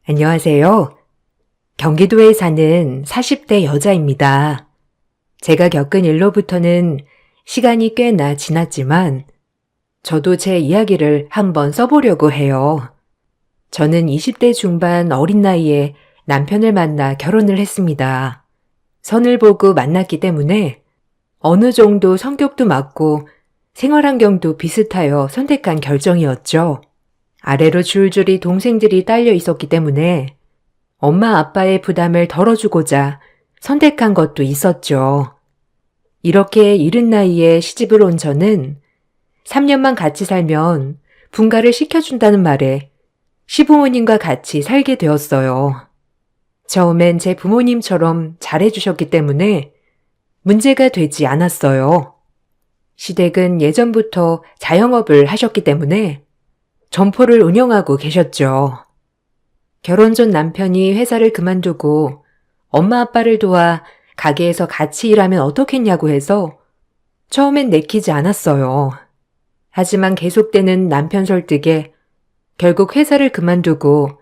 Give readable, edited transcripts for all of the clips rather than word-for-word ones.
안녕하세요. 경기도에 사는 40대 여자입니다. 제가 겪은 일로부터는 시간이 꽤나 지났지만 저도 제 이야기를 한번 써보려고 해요. 저는 20대 중반 어린 나이에 남편을 만나 결혼을 했습니다. 선을 보고 만났기 때문에 어느 정도 성격도 맞고 생활 환경도 비슷하여 선택한 결정이었죠. 아래로 줄줄이 동생들이 딸려 있었기 때문에 엄마 아빠의 부담을 덜어주고자 선택한 것도 있었죠. 이렇게 이른 나이에 시집을 온 저는 3년만 같이 살면 분가를 시켜준다는 말에 시부모님과 같이 살게 되었어요. 처음엔 제 부모님처럼 잘해주셨기 때문에 문제가 되지 않았어요. 시댁은 예전부터 자영업을 하셨기 때문에 점포를 운영하고 계셨죠. 결혼 전 남편이 회사를 그만두고 엄마 아빠를 도와 가게에서 같이 일하면 어떻겠냐고 해서 처음엔 내키지 않았어요. 하지만 계속되는 남편 설득에 결국 회사를 그만두고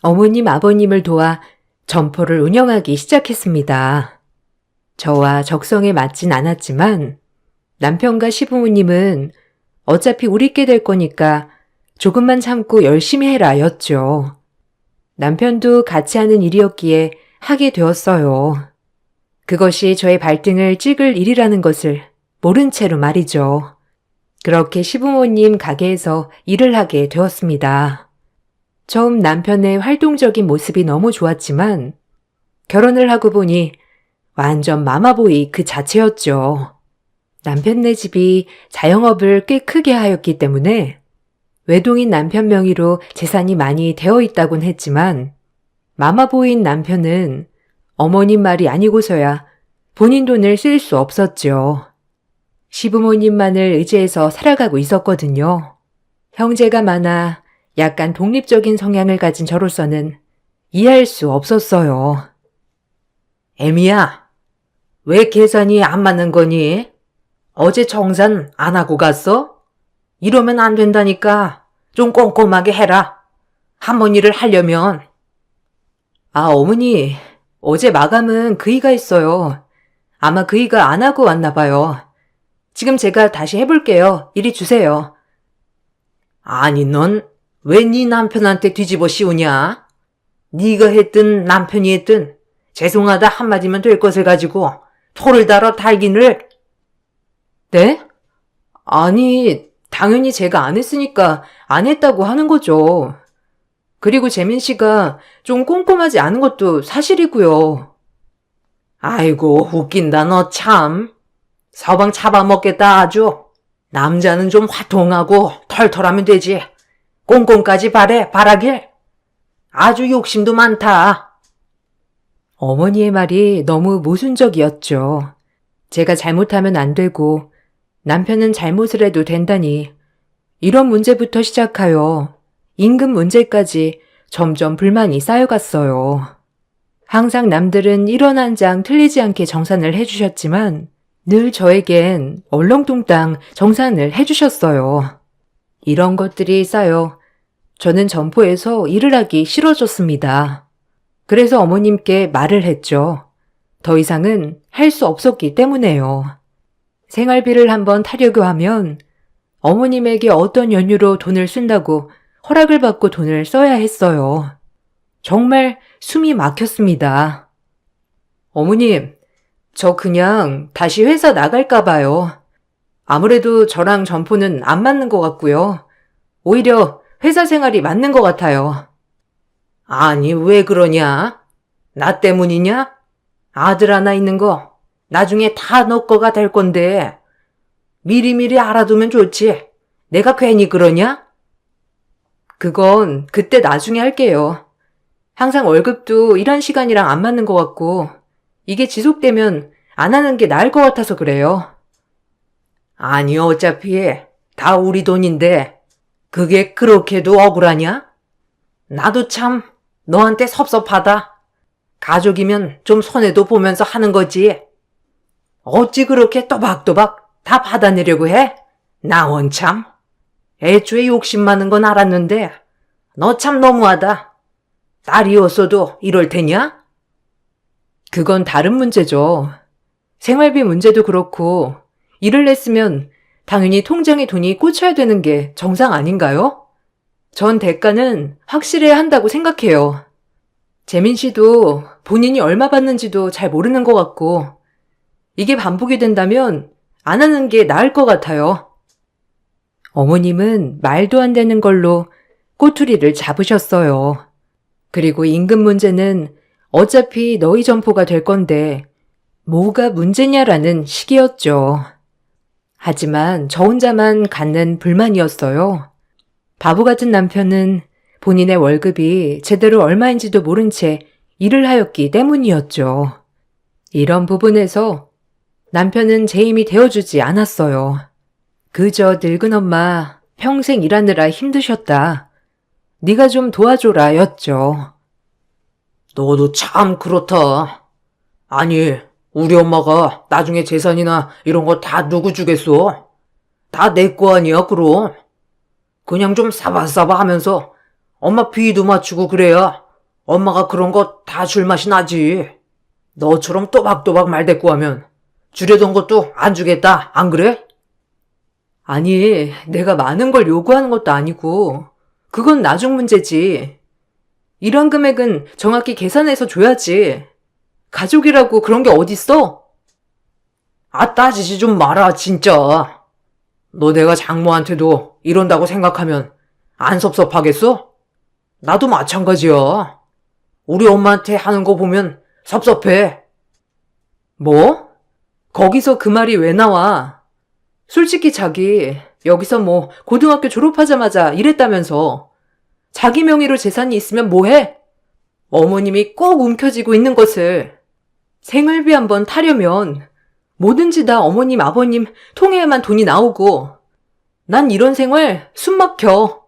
어머님 아버님을 도와 점포를 운영하기 시작했습니다. 저와 적성에 맞진 않았지만 남편과 시부모님은 어차피 우리 께 될 거니까 조금만 참고 열심히 해라 였죠. 남편도 같이 하는 일이었기에 하게 되었어요. 그것이 저의 발등을 찍을 일이라는 것을 모른 채로 말이죠. 그렇게 시부모님 가게에서 일을 하게 되었습니다. 처음 남편의 활동적인 모습이 너무 좋았지만 결혼을 하고 보니 완전 마마보이 그 자체였죠. 남편네 집이 자영업을 꽤 크게 하였기 때문에 외동인 남편 명의로 재산이 많이 되어 있다곤 했지만 마마보이인 남편은 어머님 말이 아니고서야 본인 돈을 쓸 수 없었죠. 시부모님만을 의지해서 살아가고 있었거든요. 형제가 많아 약간 독립적인 성향을 가진 저로서는 이해할 수 없었어요. 애미야, 왜 계산이 안 맞는 거니? 어제 정산 안 하고 갔어? 이러면 안 된다니까. 좀 꼼꼼하게 해라. 할머니를 하려면. 어머니, 어제 마감은 그이가 했어요. 아마 그이가 안 하고 왔나 봐요. 지금 제가 다시 해볼게요. 이리 주세요. 아니, 넌 왜 네 남편한테 뒤집어 씌우냐? 네가 했든 남편이 했든 죄송하다 한마디면 될 것을 가지고 토를 달아 달기를. 네? 아니, 당연히 제가 안 했으니까 안 했다고 하는 거죠. 그리고 재민 씨가 좀 꼼꼼하지 않은 것도 사실이고요. 아이고, 웃긴다 너 참. 서방 잡아먹겠다 아주. 남자는 좀 화통하고 털털하면 되지. 꼼꼼까지 바라길. 아주 욕심도 많다. 어머니의 말이 너무 모순적이었죠. 제가 잘못하면 안 되고 남편은 잘못을 해도 된다니 이런 문제부터 시작하여 임금 문제까지 점점 불만이 쌓여갔어요. 항상 남들은 1원 한 장 틀리지 않게 정산을 해주셨지만 늘 저에겐 얼렁뚱땅 정산을 해주셨어요. 이런 것들이 쌓여 저는 점포에서 일을 하기 싫어졌습니다. 그래서 어머님께 말을 했죠. 더 이상은 할 수 없었기 때문에요. 생활비를 한번 타려고 하면 어머님에게 어떤 연유로 돈을 쓴다고 허락을 받고 돈을 써야 했어요. 정말 숨이 막혔습니다. 어머님, 저 그냥 다시 회사 나갈까 봐요. 아무래도 저랑 점포는 안 맞는 것 같고요. 오히려 회사 생활이 맞는 것 같아요. 아니, 왜 그러냐? 나 때문이냐? 아들 하나 있는 거 나중에 다 너 거가 될 건데 미리미리 알아두면 좋지. 내가 괜히 그러냐? 그건 그때 나중에 할게요. 항상 월급도 일한 시간이랑 안 맞는 것 같고 이게 지속되면 안 하는 게 나을 것 같아서 그래요. 아니, 어차피 다 우리 돈인데 그게 그렇게도 억울하냐? 나도 참 너한테 섭섭하다. 가족이면 좀 손해도 보면서 하는 거지. 어찌 그렇게 또박또박 다 받아내려고 해? 나 원참. 애초에 욕심 많은 건 알았는데 너 참 너무하다. 딸이었어도 이럴 테냐? 그건 다른 문제죠. 생활비 문제도 그렇고, 일을 했으면 당연히 통장에 돈이 꽂혀야 되는 게 정상 아닌가요? 전 대가는 확실해야 한다고 생각해요. 재민 씨도 본인이 얼마 받는지도 잘 모르는 것 같고, 이게 반복이 된다면 안 하는 게 나을 것 같아요. 어머님은 말도 안 되는 걸로 꼬투리를 잡으셨어요. 그리고 임금 문제는 어차피 너희 점포가 될 건데 뭐가 문제냐라는 식이었죠. 하지만 저 혼자만 갖는 불만이었어요. 바보 같은 남편은 본인의 월급이 제대로 얼마인지도 모른 채 일을 하였기 때문이었죠. 이런 부분에서 남편은 제 힘이 되어주지 않았어요. 그저 늙은 엄마 평생 일하느라 힘드셨다. 네가 좀 도와줘라 였죠. 너도 참 그렇다. 아니, 우리 엄마가 나중에 재산이나 이런 거 다 누구 주겠어? 다 내 거 아니야, 그럼. 그냥 좀 사바사바 하면서 엄마 비도 맞추고 그래야 엄마가 그런 거 다 줄 맛이 나지. 너처럼 또박또박 말대꾸하면 주려던 것도 안 주겠다, 안 그래? 아니, 내가 많은 걸 요구하는 것도 아니고 그건 나중 문제지. 이런 금액은 정확히 계산해서 줘야지. 가족이라고 그런 게 어딨어? 아, 따지지 좀 마라, 진짜. 너 내가 장모한테도 이런다고 생각하면 안 섭섭하겠어? 나도 마찬가지야. 우리 엄마한테 하는 거 보면 섭섭해. 뭐? 거기서 그 말이 왜 나와? 솔직히 자기 여기서 뭐 고등학교 졸업하자마자 일했다면서 자기 명의로 재산이 있으면 뭐해? 어머님이 꼭 움켜쥐고 있는 것을 생활비 한번 타려면 뭐든지 다 어머님 아버님 통해야만 돈이 나오고 난 이런 생활 숨 막혀.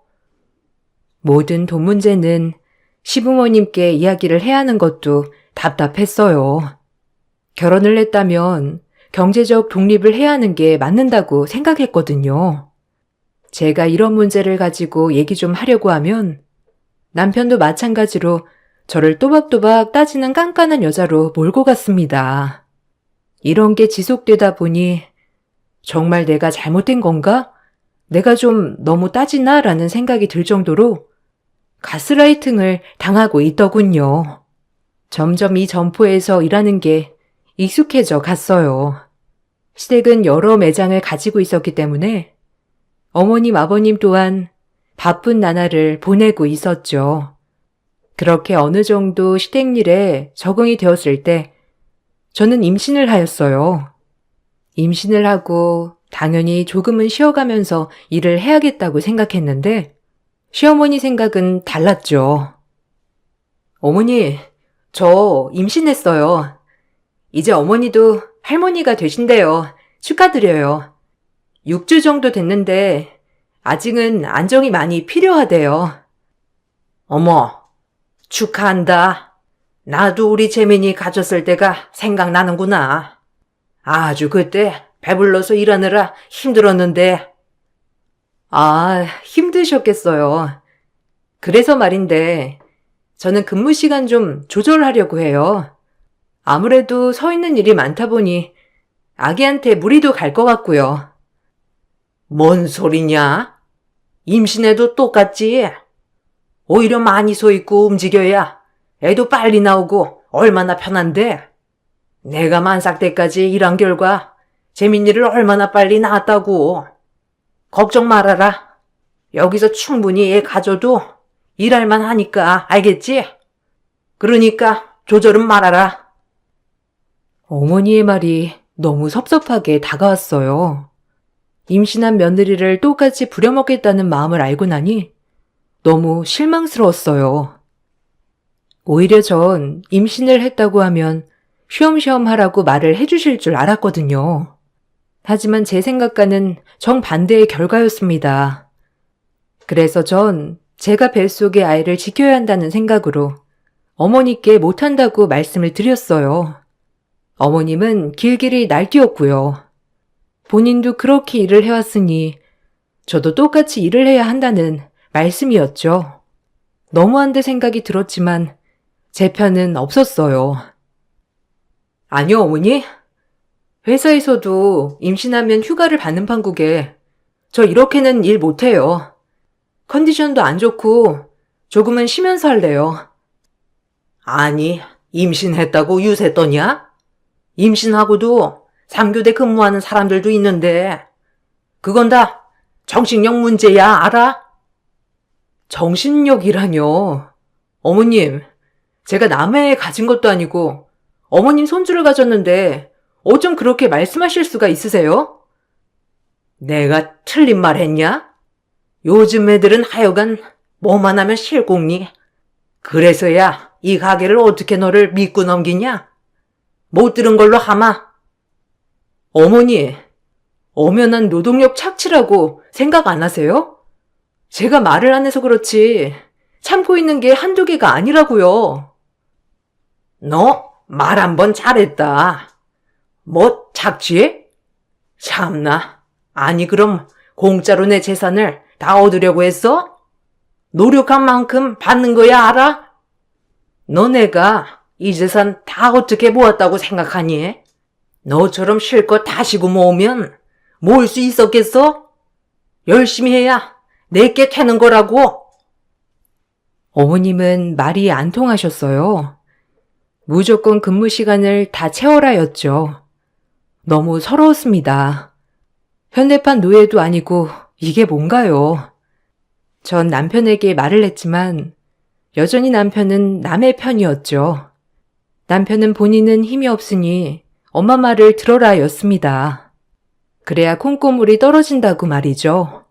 모든 돈 문제는 시부모님께 이야기를 해야 하는 것도 답답했어요. 결혼을 했다면 경제적 독립을 해야 하는 게 맞는다고 생각했거든요. 제가 이런 문제를 가지고 얘기 좀 하려고 하면 남편도 마찬가지로 저를 또박또박 따지는 깐깐한 여자로 몰고 갔습니다. 이런 게 지속되다 보니 정말 내가 잘못된 건가? 내가 좀 너무 따지나? 라는 생각이 들 정도로 가스라이팅을 당하고 있더군요. 점점 이 점포에서 일하는 게 익숙해져 갔어요. 시댁은 여러 매장을 가지고 있었기 때문에 어머님, 아버님 또한 바쁜 나날을 보내고 있었죠. 그렇게 어느 정도 시댁 일에 적응이 되었을 때 저는 임신을 하였어요. 임신을 하고 당연히 조금은 쉬어가면서 일을 해야겠다고 생각했는데 시어머니 생각은 달랐죠. 어머니, 저 임신했어요. 이제 어머니도 할머니가 되신대요. 축하드려요. 6주 정도 됐는데 아직은 안정이 많이 필요하대요. 어머, 축하한다. 나도 우리 재민이 가졌을 때가 생각나는구나. 아주 그때 배불러서 일하느라 힘들었는데. 아, 힘드셨겠어요. 그래서 말인데 저는 근무 시간 좀 조절하려고 해요. 아무래도 서 있는 일이 많다 보니 아기한테 무리도 갈 것 같고요. 뭔 소리냐? 임신해도 똑같지? 오히려 많이 서 있고 움직여야 애도 빨리 나오고 얼마나 편한데? 내가 만삭 때까지 일한 결과 재민이를 얼마나 빨리 낳았다고. 걱정 말아라. 여기서 충분히 애 가져도 일할만 하니까, 알겠지? 그러니까 조절은 말아라. 어머니의 말이 너무 섭섭하게 다가왔어요. 임신한 며느리를 똑같이 부려먹겠다는 마음을 알고 나니 너무 실망스러웠어요. 오히려 전 임신을 했다고 하면 쉬엄쉬엄 하라고 말을 해주실 줄 알았거든요. 하지만 제 생각과는 정반대의 결과였습니다. 그래서 전 제가 뱃속의 아이를 지켜야 한다는 생각으로 어머니께 못한다고 말씀을 드렸어요. 어머님은 길길이 날뛰었고요. 본인도 그렇게 일을 해왔으니 저도 똑같이 일을 해야 한다는 말씀이었죠. 너무한데 생각이 들었지만 제 편은 없었어요. 아니요, 어머니. 회사에서도 임신하면 휴가를 받는 판국에 저 이렇게는 일 못해요. 컨디션도 안 좋고 조금은 쉬면서 할래요. 아니, 임신했다고 유세 떠냐? 임신하고도 3교대 근무하는 사람들도 있는데 그건 다 정신력 문제야, 알아? 정신력이라뇨. 어머님, 제가 남의 애 가진 것도 아니고 어머님 손주를 가졌는데 어쩜 그렇게 말씀하실 수가 있으세요? 내가 틀린 말 했냐? 요즘 애들은 하여간 뭐만 하면 실공리. 그래서야 이 가게를 어떻게 너를 믿고 넘기냐? 못 들은 걸로 하마. 어머니, 엄연한 노동력 착취라고 생각 안 하세요? 제가 말을 안 해서 그렇지 참고 있는 게 한두 개가 아니라고요. 너 말 한 번 잘했다. 뭐 착취해? 참나. 아니 그럼 공짜로 내 재산을 다 얻으려고 했어? 노력한 만큼 받는 거야 알아? 너네가 이 재산 다 어떻게 모았다고 생각하니? 너처럼 실컷 다시고 모으면 모을 수 있었겠어? 열심히 해야 내게 되는 거라고. 어머님은 말이 안 통하셨어요. 무조건 근무 시간을 다 채워라였죠. 너무 서러웠습니다. 현대판 노예도 아니고 이게 뭔가요? 전 남편에게 말을 했지만 여전히 남편은 남의 편이었죠. 남편은 본인은 힘이 없으니 엄마 말을 들어라였습니다. 그래야 콩고물이 떨어진다고 말이죠.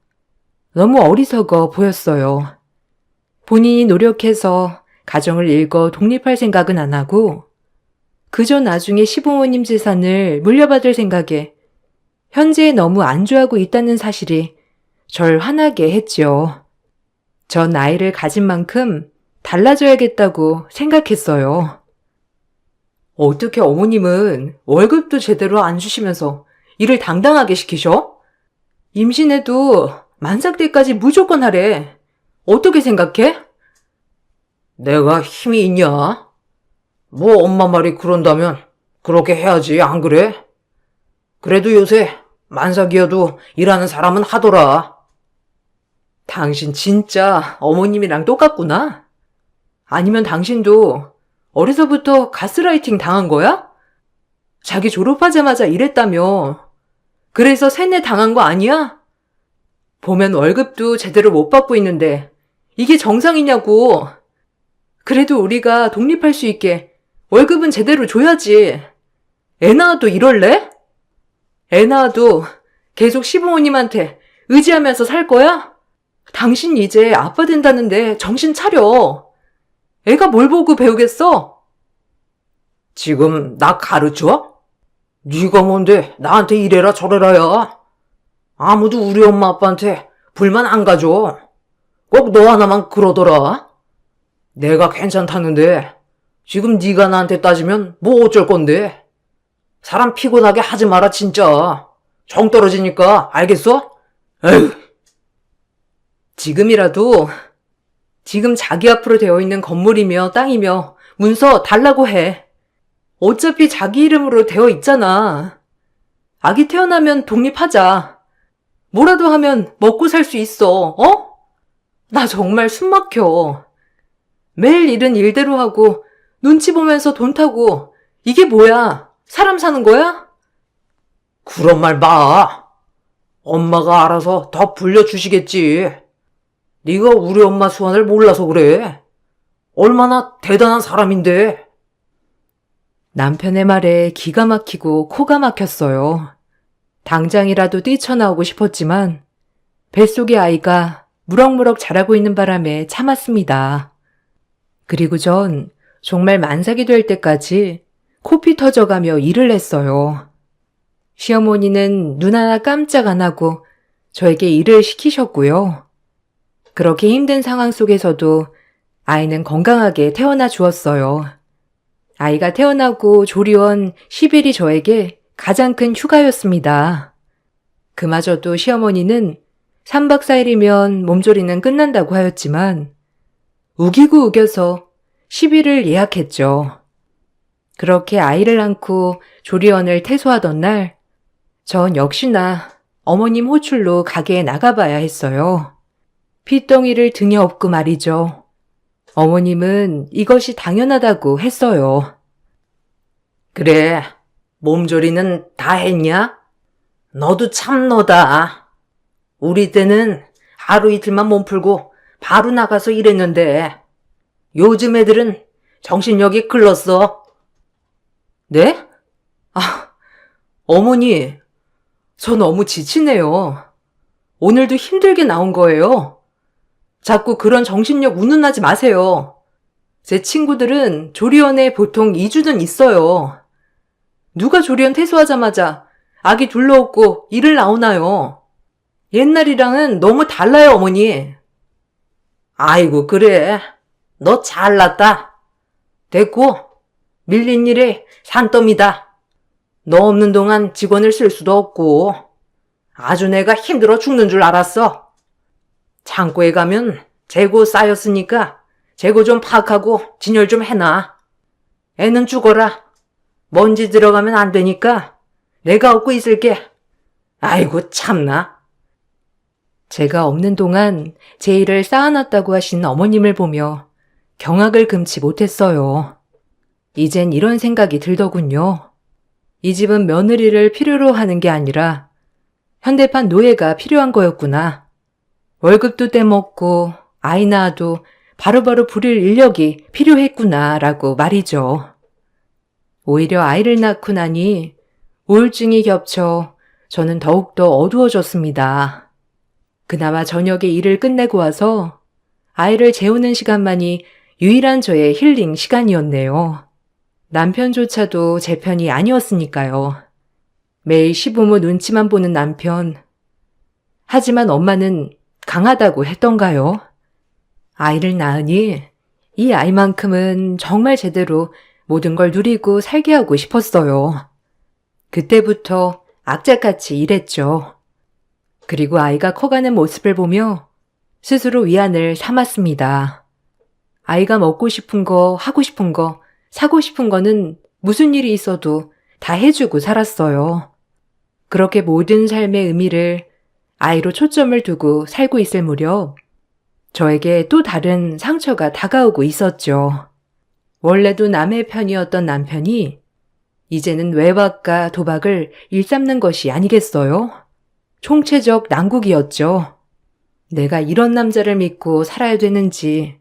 너무 어리석어 보였어요. 본인이 노력해서 가정을 일궈 독립할 생각은 안 하고 그저 나중에 시부모님 재산을 물려받을 생각에 현재에 너무 안주하고 있다는 사실이 절 화나게 했죠. 전 아이를 가진 만큼 달라져야겠다고 생각했어요. 어떻게 어머님은 월급도 제대로 안 주시면서 일을 당당하게 시키셔? 임신해도 만삭때까지 무조건 하래. 어떻게 생각해? 내가 힘이 있냐? 뭐 엄마 말이 그런다면 그렇게 해야지, 안 그래? 그래도 요새 만삭이어도 일하는 사람은 하더라. 당신 진짜 어머님이랑 똑같구나? 아니면 당신도 어려서부터 가스라이팅 당한 거야? 자기 졸업하자마자 일했다며. 그래서 세뇌 당한 거 아니야? 보면 월급도 제대로 못 받고 있는데 이게 정상이냐고. 그래도 우리가 독립할 수 있게 월급은 제대로 줘야지. 애 낳아도 이럴래? 애 낳아도 계속 시부모님한테 의지하면서 살 거야? 당신 이제 아빠 된다는데 정신 차려. 애가 뭘 보고 배우겠어? 지금 나 가르쳐? 네가 뭔데 나한테 이래라 저래라야. 아무도 우리 엄마 아빠한테 불만 안 가져. 꼭 너 하나만 그러더라. 내가 괜찮다는데 지금 네가 나한테 따지면 뭐 어쩔 건데. 사람 피곤하게 하지 마라 진짜. 정 떨어지니까 알겠어? 에휴. 지금이라도 지금 자기 앞으로 되어 있는 건물이며 땅이며 문서 달라고 해. 어차피 자기 이름으로 되어 있잖아. 아기 태어나면 독립하자. 뭐라도 하면 먹고 살 수 있어. 어? 나 정말 숨 막혀. 매일 일은 일대로 하고 눈치 보면서 돈 타고 이게 뭐야? 사람 사는 거야? 그런 말 마. 엄마가 알아서 더 불려주시겠지. 네가 우리 엄마 수완을 몰라서 그래. 얼마나 대단한 사람인데. 남편의 말에 기가 막히고 코가 막혔어요. 당장이라도 뛰쳐나오고 싶었지만 뱃속의 아이가 무럭무럭 자라고 있는 바람에 참았습니다. 그리고 전 정말 만삭이 될 때까지 코피 터져가며 일을 했어요. 시어머니는 눈 하나 깜짝 안 하고 저에게 일을 시키셨고요. 그렇게 힘든 상황 속에서도 아이는 건강하게 태어나 주었어요. 아이가 태어나고 조리원 10일이 저에게 가장 큰 휴가였습니다. 그마저도 시어머니는 3박 4일이면 몸조리는 끝난다고 하였지만 우기고 우겨서 10일을 예약했죠. 그렇게 아이를 낳고 조리원을 퇴소하던 날, 전 역시나 어머님 호출로 가게에 나가봐야 했어요. 핏덩이를 등에 업고 말이죠. 어머님은 이것이 당연하다고 했어요. 그래, 몸조리는 다 했냐? 너도 참 너다. 우리 때는 하루 이틀만 몸 풀고 바로 나가서 일했는데 요즘 애들은 정신력이 글렀어. 네? 아, 어머니, 저 너무 지치네요. 오늘도 힘들게 나온 거예요. 자꾸 그런 정신력 운운하지 마세요. 제 친구들은 조리원에 보통 2주는 있어요. 누가 조리원 퇴소하자마자 아기 둘러엎고 일을 나오나요? 옛날이랑은 너무 달라요, 어머니. 아이고, 그래. 너 잘났다. 됐고, 밀린 일에 산더미다. 너 없는 동안 직원을 쓸 수도 없고, 아주 내가 힘들어 죽는 줄 알았어. 창고에 가면 재고 쌓였으니까 재고 좀 파악하고 진열 좀 해놔. 애는 죽어라. 먼지 들어가면 안 되니까 내가 업고 있을게. 아이고, 참나. 제가 없는 동안 제 일을 쌓아놨다고 하신 어머님을 보며 경악을 금치 못했어요. 이젠 이런 생각이 들더군요. 이 집은 며느리를 필요로 하는 게 아니라 현대판 노예가 필요한 거였구나. 월급도 떼먹고 아이 낳아도 바로바로 부릴 인력이 필요했구나라고 말이죠. 오히려 아이를 낳고 나니 우울증이 겹쳐 저는 더욱더 어두워졌습니다. 그나마 저녁에 일을 끝내고 와서 아이를 재우는 시간만이 유일한 저의 힐링 시간이었네요. 남편조차도 제 편이 아니었으니까요. 매일 시부모 눈치만 보는 남편. 하지만 엄마는 강하다고 했던가요? 아이를 낳으니 이 아이만큼은 정말 제대로 모든 걸 누리고 살게 하고 싶었어요. 그때부터 악착같이 일했죠. 그리고 아이가 커가는 모습을 보며 스스로 위안을 삼았습니다. 아이가 먹고 싶은 거, 하고 싶은 거, 사고 싶은 거는 무슨 일이 있어도 다 해주고 살았어요. 그렇게 모든 삶의 의미를 아이로 초점을 두고 살고 있을 무렵 저에게 또 다른 상처가 다가오고 있었죠. 원래도 남의 편이었던 남편이 이제는 외박과 도박을 일삼는 것이 아니겠어요? 총체적 난국이었죠. 내가 이런 남자를 믿고 살아야 되는지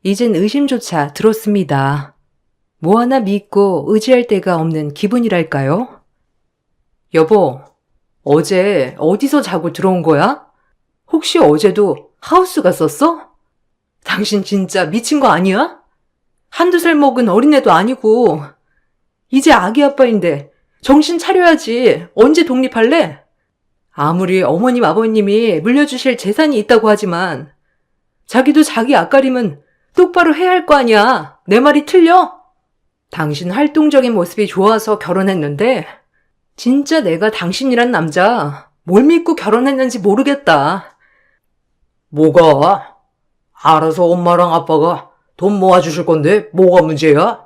이젠 의심조차 들었습니다. 뭐 하나 믿고 의지할 데가 없는 기분이랄까요? 여보, 어제 어디서 자고 들어온 거야? 혹시 어제도 하우스 갔었어? 당신 진짜 미친 거 아니야? 한두 살 먹은 어린애도 아니고 이제 아기 아빠인데 정신 차려야지. 언제 독립할래? 아무리 어머님 아버님이 물려주실 재산이 있다고 하지만 자기도 자기 앞가림은 똑바로 해야 할 거 아니야. 내 말이 틀려? 당신 활동적인 모습이 좋아서 결혼했는데 진짜 내가 당신이란 남자 뭘 믿고 결혼했는지 모르겠다. 뭐가? 알아서 엄마랑 아빠가 돈 모아주실 건데 뭐가 문제야?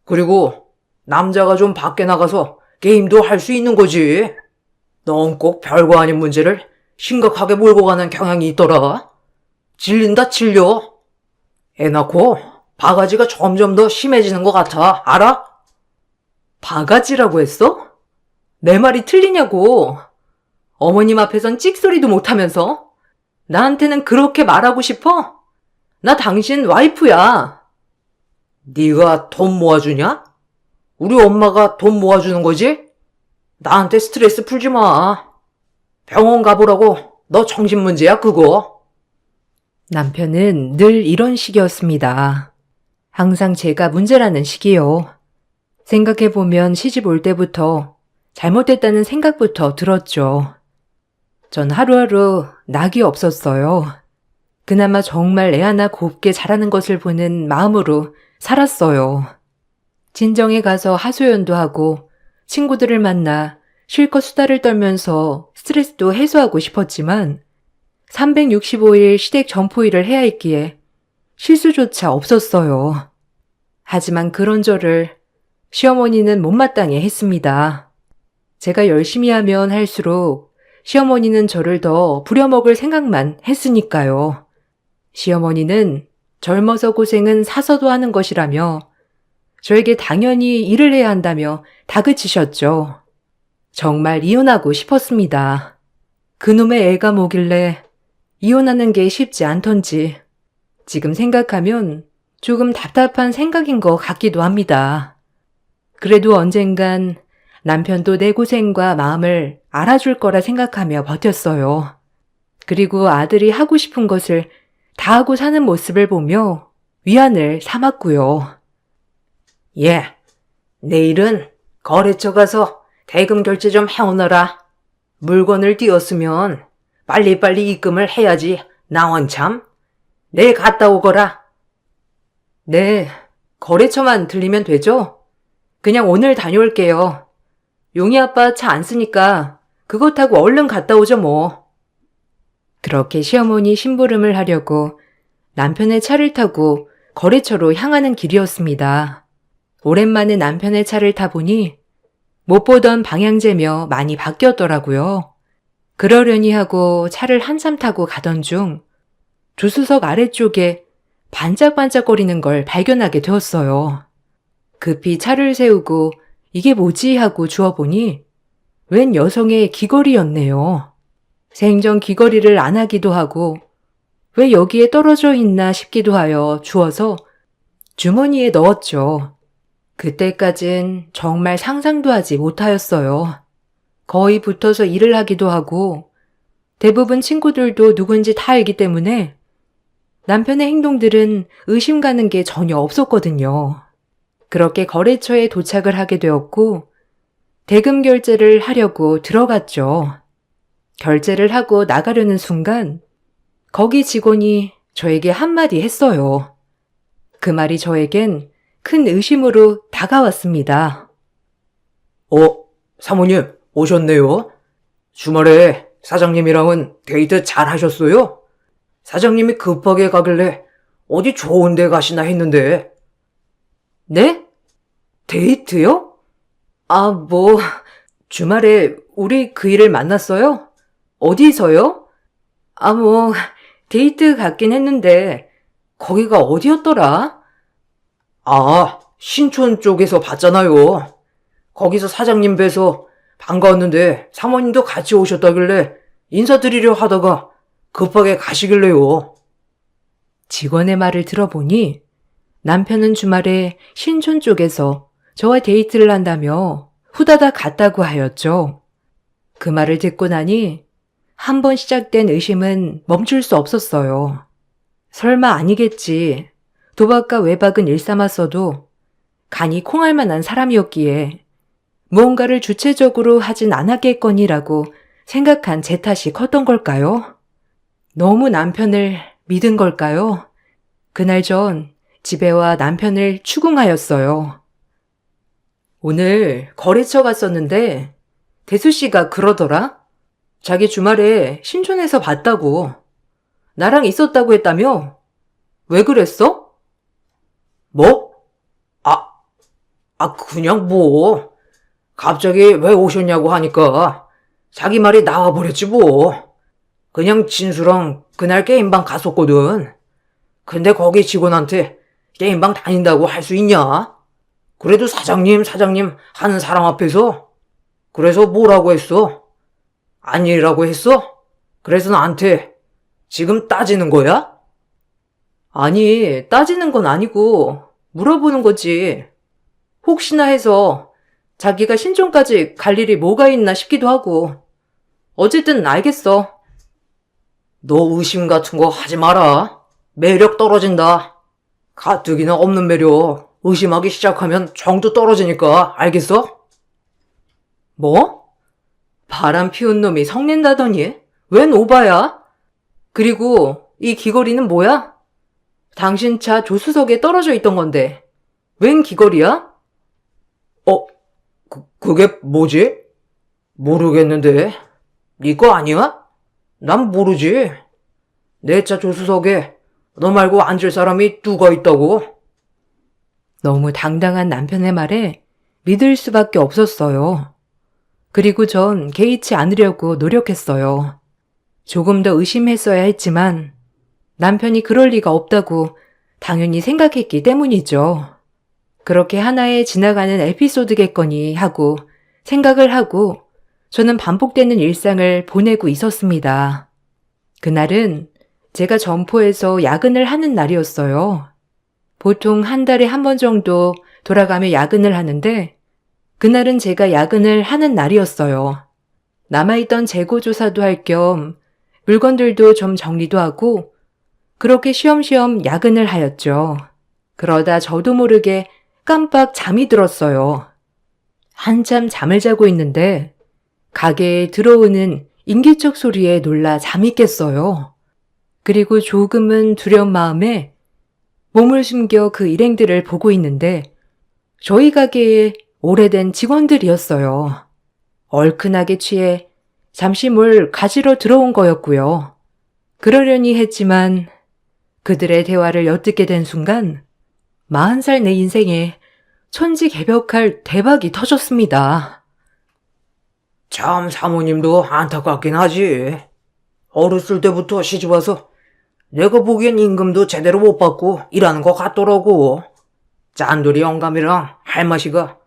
그리고 남자가 좀 밖에 나가서 게임도 할 수 있는 거지. 넌 꼭 별거 아닌 문제를 심각하게 몰고 가는 경향이 있더라. 질린다 질려. 애 낳고 바가지가 점점 더 심해지는 것 같아. 알아? 바가지라고 했어? 내 말이 틀리냐고. 어머님 앞에선 찍소리도 못하면서 나한테는 그렇게 말하고 싶어? 나 당신 와이프야. 네가 돈 모아주냐? 우리 엄마가 돈 모아주는 거지? 나한테 스트레스 풀지 마. 병원 가보라고. 너 정신 문제야 그거. 남편은 늘 이런 식이었습니다. 항상 제가 문제라는 식이요. 생각해보면 시집 올 때부터 잘못됐다는 생각부터 들었죠. 전 하루하루 낙이 없었어요. 그나마 정말 애 하나 곱게 자라는 것을 보는 마음으로 살았어요. 친정에 가서 하소연도 하고 친구들을 만나 실컷 수다를 떨면서 스트레스도 해소하고 싶었지만 365일 시댁 점포일을 해야 했기에 실수조차 없었어요. 하지만 그런 저를 시어머니는 못마땅해 했습니다. 제가 열심히 하면 할수록 시어머니는 저를 더 부려먹을 생각만 했으니까요. 시어머니는 젊어서 고생은 사서도 하는 것이라며 저에게 당연히 일을 해야 한다며 다그치셨죠. 정말 이혼하고 싶었습니다. 그놈의 애가 뭐길래 이혼하는 게 쉽지 않던지 지금 생각하면 조금 답답한 생각인 것 같기도 합니다. 그래도 언젠간 남편도 내 고생과 마음을 알아줄 거라 생각하며 버텼어요. 그리고 아들이 하고 싶은 것을 다 하고 사는 모습을 보며 위안을 삼았고요. 예, 내일은 거래처 가서 대금 결제 좀 해오너라. 물건을 띄웠으면 빨리빨리 입금을 해야지. 나 원참. 내일 갔다 오거라. 네, 거래처만 들리면 되죠? 그냥 오늘 다녀올게요. 용희 아빠 차 안 쓰니까 그거 타고 얼른 갔다 오죠 뭐. 그렇게 시어머니 심부름을 하려고 남편의 차를 타고 거래처로 향하는 길이었습니다. 오랜만에 남편의 차를 타보니 못 보던 방향제며 많이 바뀌었더라고요. 그러려니 하고 차를 한참 타고 가던 중 조수석 아래쪽에 반짝반짝거리는 걸 발견하게 되었어요. 급히 차를 세우고 이게 뭐지 하고 주워보니 웬 여성의 귀걸이였네요. 생전 귀걸이를 안 하기도 하고 왜 여기에 떨어져 있나 싶기도 하여 주워서 주머니에 넣었죠. 그때까진 정말 상상도 하지 못하였어요. 거의 붙어서 일을 하기도 하고 대부분 친구들도 누군지 다 알기 때문에 남편의 행동들은 의심 가는 게 전혀 없었거든요. 그렇게 거래처에 도착을 하게 되었고 대금 결제를 하려고 들어갔죠. 결제를 하고 나가려는 순간 거기 직원이 저에게 한마디 했어요. 그 말이 저에겐 큰 의심으로 다가왔습니다. 사모님, 오셨네요. 주말에 사장님이랑은 데이트 잘 하셨어요? 사장님이 급하게 가길래 어디 좋은 데 가시나 했는데. 네? 데이트요? 주말에 우리 그 일을 만났어요? 어디서요? 데이트 갔긴 했는데 거기가 어디였더라? 신촌 쪽에서 봤잖아요. 거기서 사장님 뵈서 반가웠는데 사모님도 같이 오셨다길래 인사드리려 하다가 급하게 가시길래요. 직원의 말을 들어보니 남편은 주말에 신촌 쪽에서 저와 데이트를 한다며 후다닥 갔다고 하였죠. 그 말을 듣고 나니 한 번 시작된 의심은 멈출 수 없었어요. 설마 아니겠지. 도박과 외박은 일삼았어도 간이 콩할 만한 사람이었기에 무언가를 주체적으로 하진 않았겠거니라고 생각한 제 탓이 컸던 걸까요? 너무 남편을 믿은 걸까요? 그날 전 집에 와 남편을 추궁하였어요. 오늘 거래처 갔었는데 대수 씨가 그러더라? 자기 주말에 신촌에서 봤다고. 나랑 있었다고 했다며? 왜 그랬어? 뭐? 그냥 갑자기 왜 오셨냐고 하니까 자기 말이 나와버렸지 뭐. 그냥 진수랑 그날 게임방 갔었거든. 근데 거기 직원한테 게임방 다닌다고 할 수 있냐? 그래도 사장님 하는 사람 앞에서. 그래서 뭐라고 했어? 아니라고 했어? 그래서 나한테 지금 따지는 거야? 아니, 따지는 건 아니고 물어보는 거지. 혹시나 해서 자기가 신촌까지 갈 일이 뭐가 있나 싶기도 하고. 어쨌든 알겠어. 너 의심 같은 거 하지 마라. 매력 떨어진다. 가뜩이나 없는 매력 의심하기 시작하면 정도 떨어지니까 알겠어? 뭐? 바람 피운 놈이 성낸다더니 웬 오바야? 그리고 이 귀걸이는 뭐야? 당신 차 조수석에 떨어져 있던 건데 웬 귀걸이야? 그게 뭐지? 모르겠는데. 네 거 아니야? 난 모르지. 내 차 조수석에 너 말고 앉을 사람이 누가 있다고? 너무 당당한 남편의 말에 믿을 수밖에 없었어요. 그리고 전 개의치 않으려고 노력했어요. 조금 더 의심했어야 했지만 남편이 그럴 리가 없다고 당연히 생각했기 때문이죠. 그렇게 하나의 지나가는 에피소드겠거니 하고 생각을 하고 저는 반복되는 일상을 보내고 있었습니다. 그날은 제가 점포에서 야근을 하는 날이었어요. 보통 한 달에 한 번 정도 돌아가며 야근을 하는데 그날은 제가 야근을 하는 날이었어요. 남아있던 재고조사도 할 겸 물건들도 좀 정리도 하고 그렇게 쉬엄쉬엄 야근을 하였죠. 그러다 저도 모르게 깜빡 잠이 들었어요. 한참 잠을 자고 있는데 가게에 들어오는 인기척 소리에 놀라 잠이 깼어요. 그리고 조금은 두려운 마음에 몸을 숨겨 그 일행들을 보고 있는데 저희 가게에 오래된 직원들이었어요. 얼큰하게 취해 잠시 뭘 가지러 들어온 거였고요. 그러려니 했지만 그들의 대화를 엿듣게 된 순간 40살 내 인생에 천지개벽할 대박이 터졌습니다. 참 사모님도 안타깝긴 하지. 어렸을 때부터 시집와서 내가 보기엔 임금도 제대로 못 받고 일하는 것 같더라고. 짠돌이 영감이랑 할머니가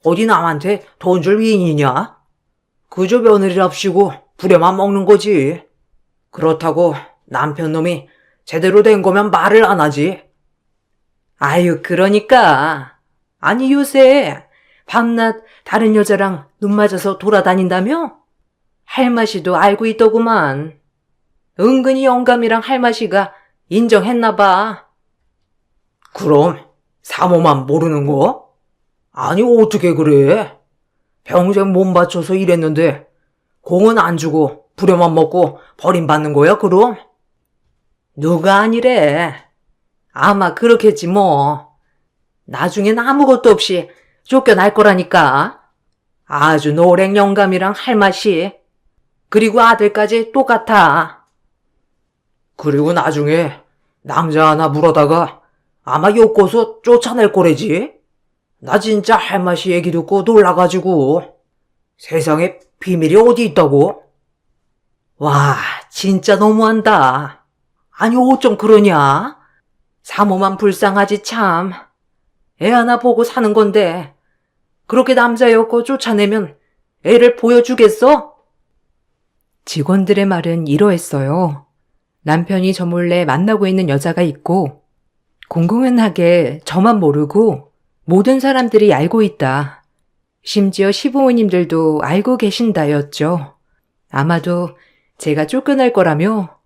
어디 남한테 돈 줄 위인이냐? 그저 며느리랍시고 부려만 먹는 거지. 그렇다고 남편 놈이 제대로 된 거면 말을 안 하지. 아유, 그러니까. 아니, 요새 밤낮 다른 여자랑 눈 맞아서 돌아다닌다며? 할마씨도 알고 있더구만. 은근히 영감이랑 할마씨가 인정했나봐. 그럼 사모만 모르는 거? 아니 어떻게 그래? 평생 몸 바쳐서 일했는데 공은 안 주고 부려만 먹고 버림받는 거야 그럼? 누가 아니래. 아마 그렇겠지 뭐. 나중엔 아무것도 없이 쫓겨날 거라니까. 아주 노랭 영감이랑 할맛이. 그리고 아들까지 똑같아. 그리고 나중에 남자 하나 물어다가 아마 엮어서 쫓아낼 거래지? 나 진짜 할맛이 얘기 듣고 놀라가지고 세상에 비밀이 어디 있다고? 와, 진짜 너무한다. 아니, 어쩜 그러냐? 사모만 불쌍하지 참. 애 하나 보고 사는 건데 그렇게 남자였고 쫓아내면 애를 보여주겠어? 직원들의 말은 이러했어요. 남편이 저 몰래 만나고 있는 여자가 있고 공공연하게 저만 모르고 모든 사람들이 알고 있다. 심지어 시부모님들도 알고 계신다였죠. 아마도 제가 쫓겨날 거라며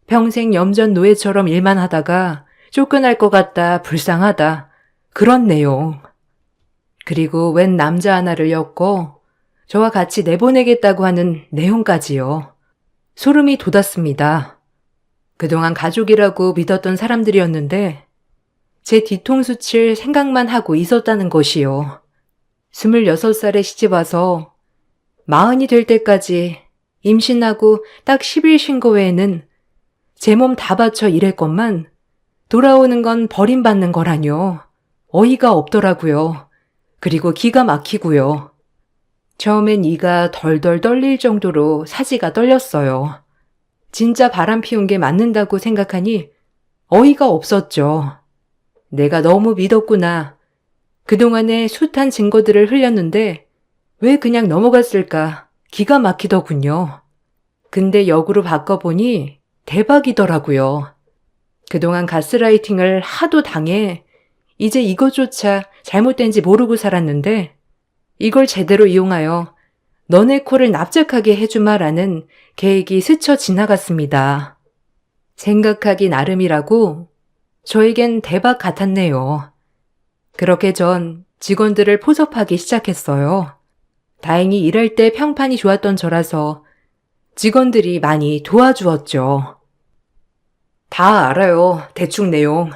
평생 염전 노예처럼 일만 하다가 쫓겨날 것 같다 불쌍하다 그런 내용. 그리고 웬 남자 하나를 엮고 저와 같이 내보내겠다고 하는 내용까지요. 소름이 돋았습니다. 그동안 가족이라고 믿었던 사람들이었는데 제 뒤통수 칠 생각만 하고 있었다는 것이요. 26살에 시집와서 40이 될 때까지 임신하고 딱 10일 쉰 거 외에는 제 몸 다 바쳐 일했건만 돌아오는 건 버림받는 거라뇨. 어이가 없더라고요. 그리고 기가 막히고요. 처음엔 이가 덜덜 떨릴 정도로 사지가 떨렸어요. 진짜 바람 피운 게 맞는다고 생각하니 어이가 없었죠. 내가 너무 믿었구나. 그동안에 숱한 증거들을 흘렸는데 왜 그냥 넘어갔을까 기가 막히더군요. 근데 역으로 바꿔보니 대박이더라고요. 그동안 가스라이팅을 하도 당해 이제 이것조차 잘못된지 모르고 살았는데 이걸 제대로 이용하여 너네 코를 납작하게 해주마라는 계획이 스쳐 지나갔습니다. 생각하기 나름이라고 저에겐 대박 같았네요. 그렇게 전 직원들을 포섭하기 시작했어요. 다행히 일할 때 평판이 좋았던 저라서 직원들이 많이 도와주었죠. 다 알아요. 대충 내용.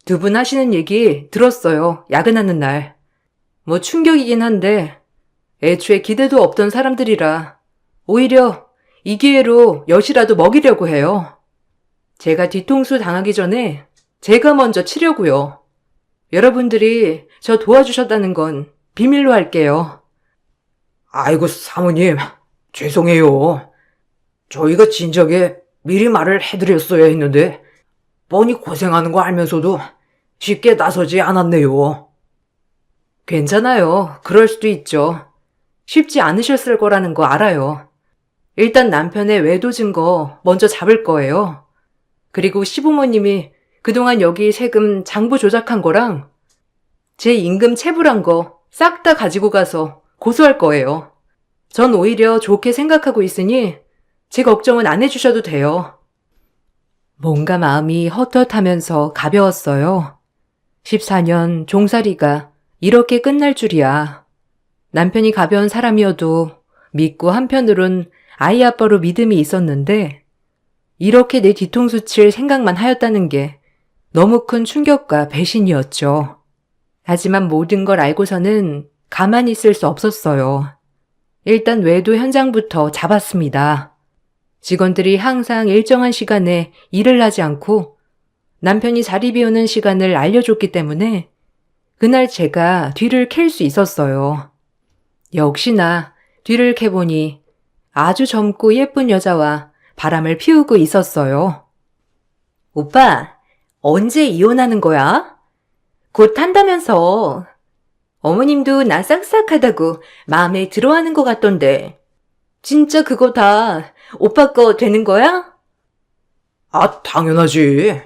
두 분 하시는 얘기 들었어요. 야근하는 날. 뭐 충격이긴 한데 애초에 기대도 없던 사람들이라 오히려 이 기회로 엿이라도 먹이려고 해요. 제가 뒤통수 당하기 전에 제가 먼저 치려고요. 여러분들이 저 도와주셨다는 건 비밀로 할게요. 아이고, 사모님, 죄송해요. 저희가 진작에 미리 말을 해드렸어야 했는데, 뻔히 고생하는 거 알면서도 쉽게 나서지 않았네요. 괜찮아요. 그럴 수도 있죠. 쉽지 않으셨을 거라는 거 알아요. 일단 남편의 외도 증거 먼저 잡을 거예요. 그리고 시부모님이 그동안 여기 세금 장부 조작한 거랑 제 임금 체불한 거 싹 다 가지고 가서 고소할 거예요. 전 오히려 좋게 생각하고 있으니 제 걱정은 안 해주셔도 돼요. 뭔가 마음이 헛헛하면서 가벼웠어요. 14년 종살이가 이렇게 끝날 줄이야. 남편이 가벼운 사람이어도 믿고 한편으론 아이 아빠로 믿음이 있었는데 이렇게 내 뒤통수 칠 생각만 하였다는 게 너무 큰 충격과 배신이었죠. 하지만 모든 걸 알고서는 가만히 있을 수 없었어요. 일단 외도 현장부터 잡았습니다. 직원들이 항상 일정한 시간에 일을 하지 않고 남편이 자리 비우는 시간을 알려줬기 때문에 그날 제가 뒤를 캘 수 있었어요. 역시나 뒤를 캐보니 아주 젊고 예쁜 여자와 바람을 피우고 있었어요. 오빠, 언제 이혼하는 거야? 곧 한다면서. 어머님도 나 싹싹하다고 마음에 들어하는 것 같던데. 진짜 그거 다 오빠 거 되는 거야? 아, 당연하지.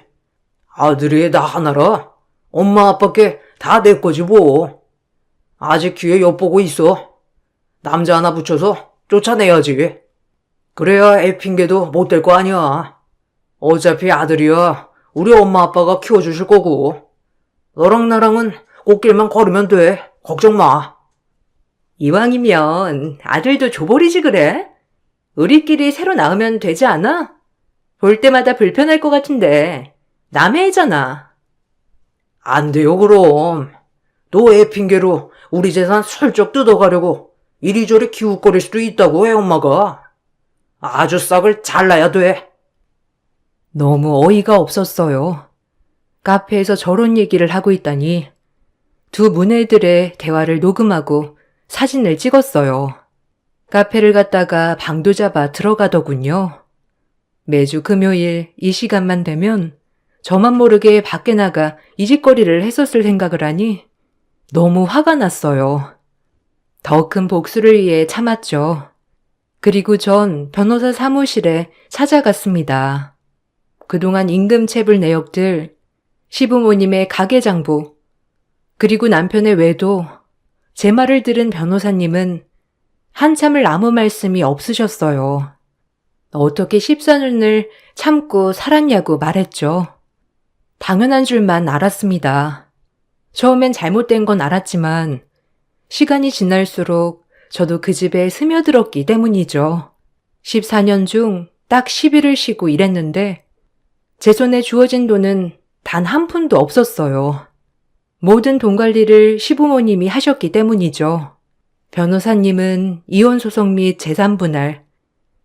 아들이 나 하나라. 엄마 아빠께 다 내 거지 뭐. 아직 귀에 엿보고 있어. 남자 하나 붙여서 쫓아내야지. 그래야 애 핑계도 못 댈 거 아니야. 어차피 아들이야 우리 엄마 아빠가 키워주실 거고. 너랑 나랑은 꽃길만 걸으면 돼. 걱정 마. 이왕이면 아들도 줘버리지 그래? 우리끼리 새로 낳으면 되지 않아? 볼 때마다 불편할 것 같은데 남의 애잖아. 안 돼요 그럼. 너 애 핑계로 우리 재산 슬쩍 뜯어가려고 이리저리 기웃거릴 수도 있다고 애 엄마가. 아주 싹을 잘라야 돼. 너무 어이가 없었어요. 카페에서 저런 얘기를 하고 있다니. 두 문애들의 대화를 녹음하고 사진을 찍었어요. 카페를 갔다가 방도 잡아 들어가더군요. 매주 금요일 이 시간만 되면 저만 모르게 밖에 나가 이짓거리를 했었을 생각을 하니 너무 화가 났어요. 더 큰 복수를 위해 참았죠. 그리고 전 변호사 사무실에 찾아갔습니다. 그동안 임금체불 내역들, 시부모님의 가계장부, 그리고 남편의 외도, 제 말을 들은 변호사님은 한참을 아무 말씀이 없으셨어요. 어떻게 14년을 참고 살았냐고 말했죠. 당연한 줄만 알았습니다. 처음엔 잘못된 건 알았지만 시간이 지날수록 저도 그 집에 스며들었기 때문이죠. 14년 중 딱 10일을 쉬고 일했는데 제 손에 주어진 돈은 단 한 푼도 없었어요. 모든 돈 관리를 시부모님이 하셨기 때문이죠. 변호사님은 이혼 소송 및 재산 분할,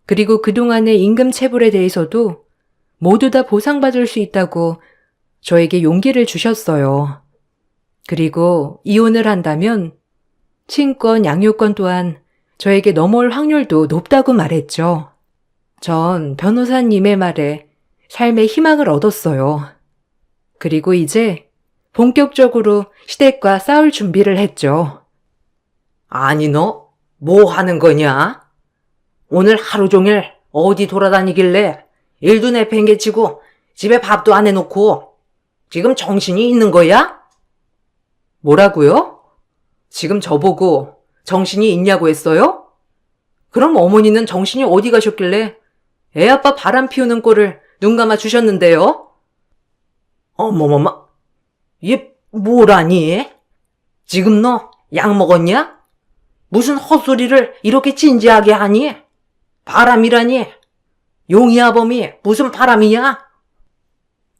그리고 그동안의 임금 체불에 대해서도 모두 다 보상받을 수 있다고 저에게 용기를 주셨어요. 그리고 이혼을 한다면 친권, 양육권 또한 저에게 넘어올 확률도 높다고 말했죠. 전 변호사님의 말에 삶의 희망을 얻었어요. 그리고 이제 본격적으로 시댁과 싸울 준비를 했죠. 아니 너 뭐 하는 거냐? 오늘 하루 종일 어디 돌아다니길래 일도 내팽개치고 집에 밥도 안 해놓고 지금 정신이 있는 거야? 뭐라고요? 지금 저보고 정신이 있냐고 했어요? 그럼 어머니는 정신이 어디 가셨길래 애 아빠 바람 피우는 꼴을 눈 감아 주셨는데요? 어머머머, 얘 뭐라니? 지금 너 약 먹었냐? 무슨 헛소리를 이렇게 진지하게 하니? 바람이라니? 용이야범이 무슨 바람이냐?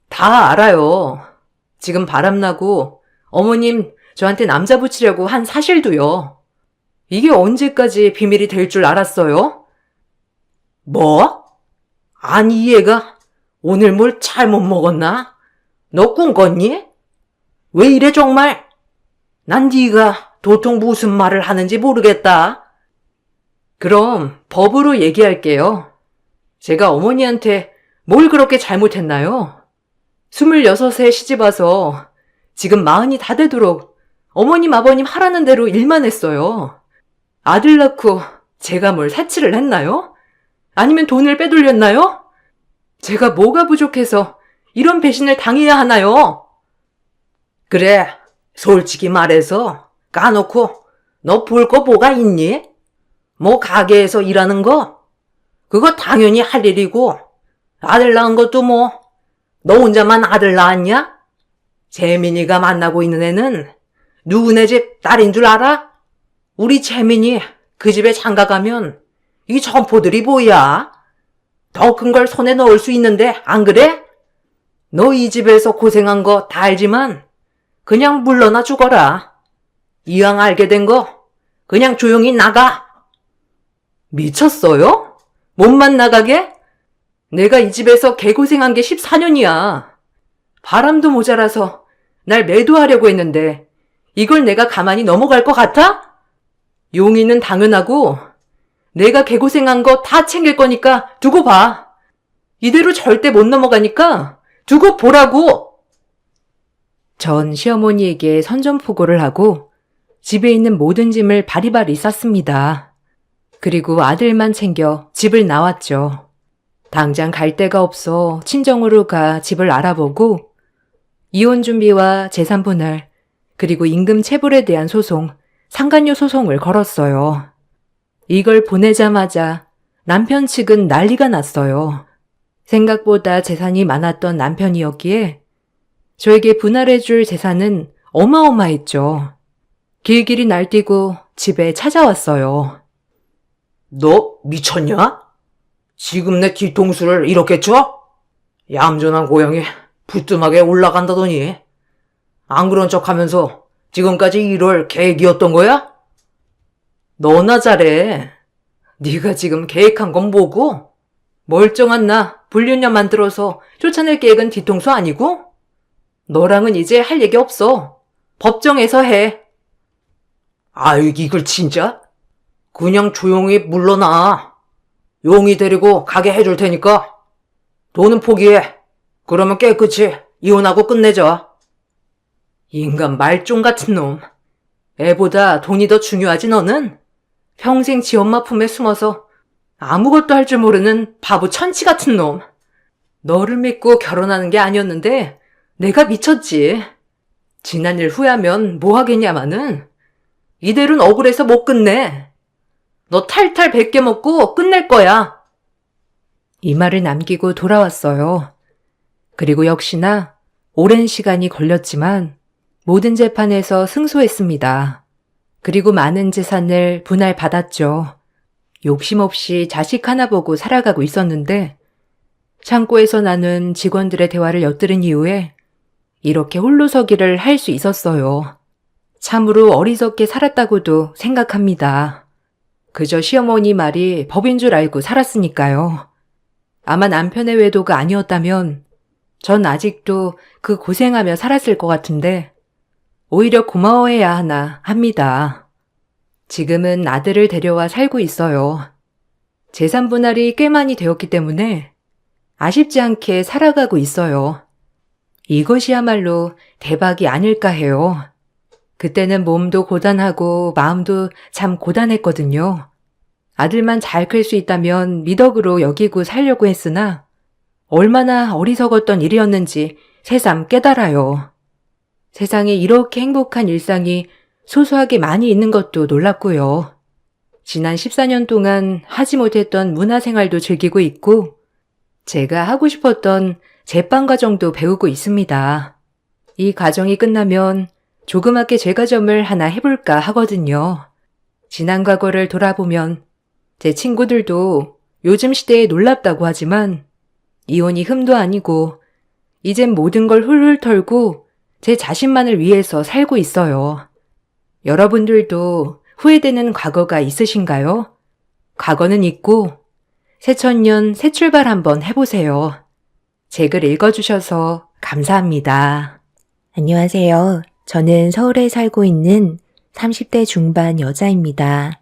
다 알아요. 지금 바람나고 어머님 저한테 남자 붙이려고 한 사실도요. 이게 언제까지 비밀이 될 줄 알았어요? 뭐? 아니 얘가 오늘 뭘 잘못 먹었나? 너 꿈꿨니? 왜 이래 정말? 난 네가 도통 무슨 말을 하는지 모르겠다. 그럼 법으로 얘기할게요. 제가 어머니한테 뭘 그렇게 잘못했나요? 26에 시집와서 지금 40이 다 되도록 어머님 아버님 하라는 대로 일만 했어요. 아들 낳고 제가 뭘 사치를 했나요? 아니면 돈을 빼돌렸나요? 제가 뭐가 부족해서 이런 배신을 당해야 하나요? 그래, 솔직히 말해서 까놓고 너 볼 거 뭐가 있니? 뭐 가게에서 일하는 거? 그거 당연히 할 일이고 아들 낳은 것도 뭐 너 혼자만 아들 낳았냐? 재민이가 만나고 있는 애는 누구네 집 딸인 줄 알아? 우리 재민이 그 집에 장가 가면 이 점포들이 뭐야? 더 큰 걸 손에 넣을 수 있는데 안 그래? 너 이 집에서 고생한 거 다 알지만 그냥 물러나 죽어라. 이왕 알게 된 거 그냥 조용히 나가. 미쳤어요? 몸만 나가게? 내가 이 집에서 개고생한 게 14년이야. 바람도 모자라서 날 매도하려고 했는데 이걸 내가 가만히 넘어갈 것 같아? 용의는 당연하고 내가 개고생한 거 다 챙길 거니까 두고 봐. 이대로 절대 못 넘어가니까 두고 보라고. 전 시어머니에게 선전포고를 하고 집에 있는 모든 짐을 바리바리 쌌습니다. 그리고 아들만 챙겨 집을 나왔죠. 당장 갈 데가 없어 친정으로 가 집을 알아보고 이혼 준비와 재산 분할, 그리고 임금 체불에 대한 소송, 상간녀 소송을 걸었어요. 이걸 보내자마자 남편 측은 난리가 났어요. 생각보다 재산이 많았던 남편이었기에 저에게 분할해줄 재산은 어마어마했죠. 길길이 날뛰고 집에 찾아왔어요. 너 미쳤냐? 지금 내 뒤통수를 이렇게 쳐? 얌전한 고양이 부뚜막에 올라간다더니 안 그런 척하면서 지금까지 이럴 계획이었던 거야? 너나 잘해. 네가 지금 계획한 건 뭐고? 멀쩡한 나 불륜녀 만들어서 쫓아낼 계획은 뒤통수 아니고? 너랑은 이제 할 얘기 없어. 법정에서 해. 아이 이걸 진짜? 그냥 조용히 물러나. 용이 데리고 가게 해줄 테니까 돈은 포기해. 그러면 깨끗이 이혼하고 끝내자. 인간 말종 같은 놈. 애보다 돈이 더 중요하지 너는? 평생 지 엄마 품에 숨어서 아무것도 할 줄 모르는 바보 천치 같은 놈. 너를 믿고 결혼하는 게 아니었는데 내가 미쳤지. 지난 일 후회하면 뭐 하겠냐마는. 이대로는 억울해서 못 끝내. 너 탈탈 100개 먹고 끝낼 거야. 이 말을 남기고 돌아왔어요. 그리고 역시나 오랜 시간이 걸렸지만 모든 재판에서 승소했습니다. 그리고 많은 재산을 분할받았죠. 욕심 없이 자식 하나 보고 살아가고 있었는데 창고에서 나눈 직원들의 대화를 엿들은 이후에 이렇게 홀로서기를 할 수 있었어요. 참으로 어리석게 살았다고도 생각합니다. 그저 시어머니 말이 법인 줄 알고 살았으니까요. 아마 남편의 외도가 아니었다면 전 아직도 그 고생하며 살았을 것 같은데 오히려 고마워해야 하나 합니다. 지금은 아들을 데려와 살고 있어요. 재산 분할이 꽤 많이 되었기 때문에 아쉽지 않게 살아가고 있어요. 이것이야말로 대박이 아닐까 해요. 그때는 몸도 고단하고 마음도 참 고단했거든요. 아들만 잘 클 수 있다면 미덕으로 여기고 살려고 했으나 얼마나 어리석었던 일이었는지 새삼 깨달아요. 세상에 이렇게 행복한 일상이 소소하게 많이 있는 것도 놀랍고요. 지난 14년 동안 하지 못했던 문화생활도 즐기고 있고 제가 하고 싶었던 제빵 과정도 배우고 있습니다. 이 과정이 끝나면 조그맣게 제과점을 하나 해볼까 하거든요. 지난 과거를 돌아보면 제 친구들도 요즘 시대에 놀랍다고 하지만 이혼이 흠도 아니고 이젠 모든 걸 훌훌 털고 제 자신만을 위해서 살고 있어요. 여러분들도 후회되는 과거가 있으신가요? 과거는 잊고 새천년 새 출발 한번 해보세요. 제 글 읽어주셔서 감사합니다. 안녕하세요. 저는 서울에 살고 있는 30대 중반 여자입니다.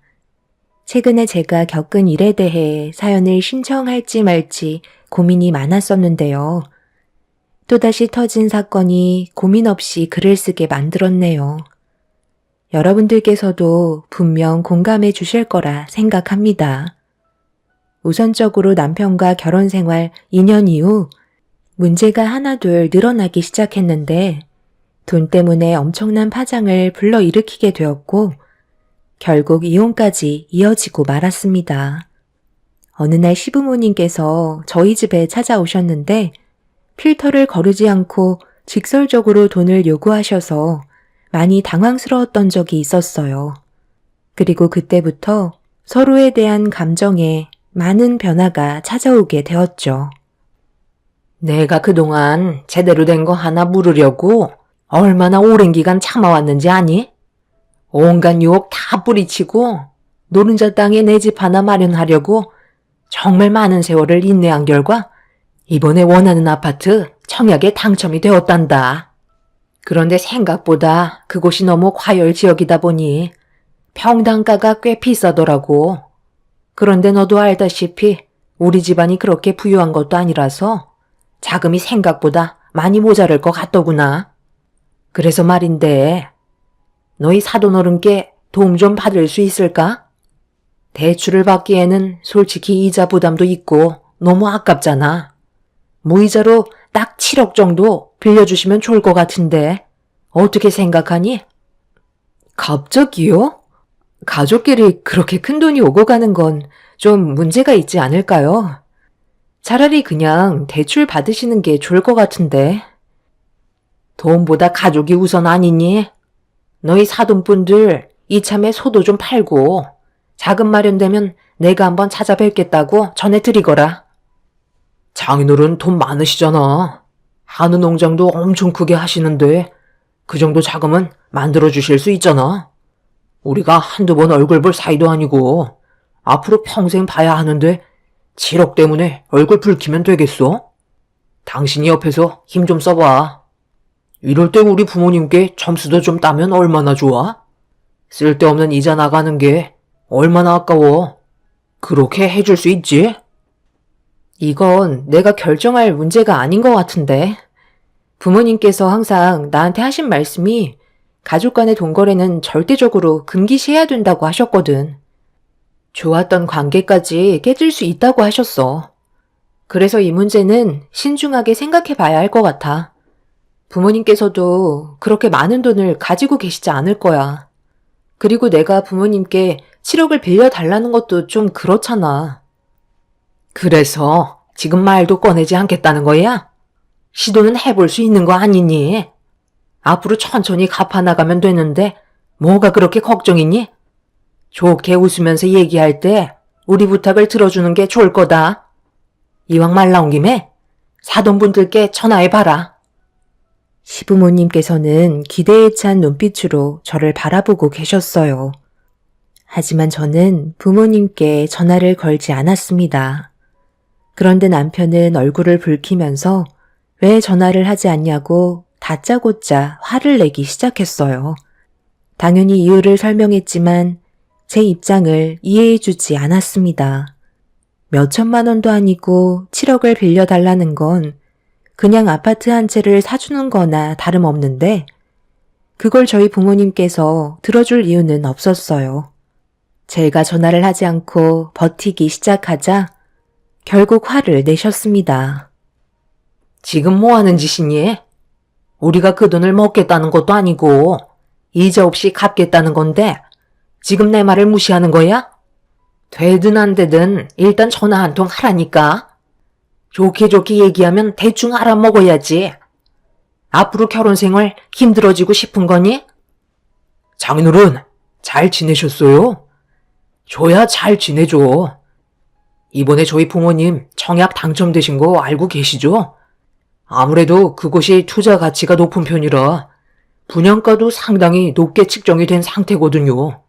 최근에 제가 겪은 일에 대해 사연을 신청할지 말지 고민이 많았었는데요. 또다시 터진 사건이 고민 없이 글을 쓰게 만들었네요. 여러분들께서도 분명 공감해 주실 거라 생각합니다. 우선적으로 남편과 결혼 생활 2년 이후 문제가 하나둘 늘어나기 시작했는데 돈 때문에 엄청난 파장을 불러일으키게 되었고 결국 이혼까지 이어지고 말았습니다. 어느 날 시부모님께서 저희 집에 찾아오셨는데 필터를 거르지 않고 직설적으로 돈을 요구하셔서 많이 당황스러웠던 적이 있었어요. 그리고 그때부터 서로에 대한 감정에 많은 변화가 찾아오게 되었죠. 내가 그동안 제대로 된 거 하나 물으려고 얼마나 오랜 기간 참아왔는지 아니? 온갖 유혹 다 뿌리치고 노른자 땅에 내 집 하나 마련하려고 정말 많은 세월을 인내한 결과 이번에 원하는 아파트 청약에 당첨이 되었단다. 그런데 생각보다 그곳이 너무 과열 지역이다 보니 평당가가 꽤 비싸더라고. 그런데 너도 알다시피 우리 집안이 그렇게 부유한 것도 아니라서 자금이 생각보다 많이 모자랄 것 같더구나. 그래서 말인데 너희 사돈어른께 도움 좀 받을 수 있을까? 대출을 받기에는 솔직히 이자 부담도 있고 너무 아깝잖아. 무이자로 딱 7억 정도 빌려주시면 좋을 것 같은데 어떻게 생각하니? 갑자기요? 가족끼리 그렇게 큰 돈이 오고 가는 건 좀 문제가 있지 않을까요? 차라리 그냥 대출 받으시는 게 좋을 것 같은데. 돈보다 가족이 우선 아니니? 너희 사돈분들 이참에 소도 좀 팔고 자금 마련되면 내가 한번 찾아뵙겠다고 전해드리거라. 장인어른 돈 많으시잖아. 한우 농장도 엄청 크게 하시는데 그 정도 자금은 만들어주실 수 있잖아. 우리가 한두 번 얼굴 볼 사이도 아니고 앞으로 평생 봐야 하는데 7억 때문에 얼굴 붉히면 되겠어? 당신이 옆에서 힘 좀 써봐. 이럴 때 우리 부모님께 점수도 좀 따면 얼마나 좋아? 쓸데없는 이자 나가는 게 얼마나 아까워. 그렇게 해줄 수 있지? 이건 내가 결정할 문제가 아닌 것 같은데. 부모님께서 항상 나한테 하신 말씀이 가족 간의 돈 거래는 절대적으로 금기시해야 된다고 하셨거든. 좋았던 관계까지 깨질 수 있다고 하셨어. 그래서 이 문제는 신중하게 생각해 봐야 할 것 같아. 부모님께서도 그렇게 많은 돈을 가지고 계시지 않을 거야. 그리고 내가 부모님께 7억을 빌려달라는 것도 좀 그렇잖아. 그래서 지금 말도 꺼내지 않겠다는 거야? 시도는 해볼 수 있는 거 아니니? 앞으로 천천히 갚아나가면 되는데 뭐가 그렇게 걱정이니? 좋게 웃으면서 얘기할 때 우리 부탁을 들어주는 게 좋을 거다. 이왕 말 나온 김에 사돈분들께 전화해봐라. 시부모님께서는 기대에 찬 눈빛으로 저를 바라보고 계셨어요. 하지만 저는 부모님께 전화를 걸지 않았습니다. 그런데 남편은 얼굴을 붉히면서 왜 전화를 하지 않냐고 다짜고짜 화를 내기 시작했어요. 당연히 이유를 설명했지만 제 입장을 이해해주지 않았습니다. 몇천만 원도 아니고 7억을 빌려달라는 건 그냥 아파트 한 채를 사주는 거나 다름없는데 그걸 저희 부모님께서 들어줄 이유는 없었어요. 제가 전화를 하지 않고 버티기 시작하자 결국 화를 내셨습니다. 지금 뭐 하는 짓이니? 우리가 그 돈을 먹겠다는 것도 아니고 이자 없이 갚겠다는 건데 지금 내 말을 무시하는 거야? 되든 안 되든 일단 전화 한 통 하라니까. 좋게 좋게 얘기하면 대충 알아먹어야지. 앞으로 결혼 생활 힘들어지고 싶은 거니? 장인어른, 잘 지내셨어요? 줘야 잘 지내줘. 이번에 저희 부모님 청약 당첨되신 거 알고 계시죠? 아무래도 그곳이 투자 가치가 높은 편이라 분양가도 상당히 높게 측정이 된 상태거든요.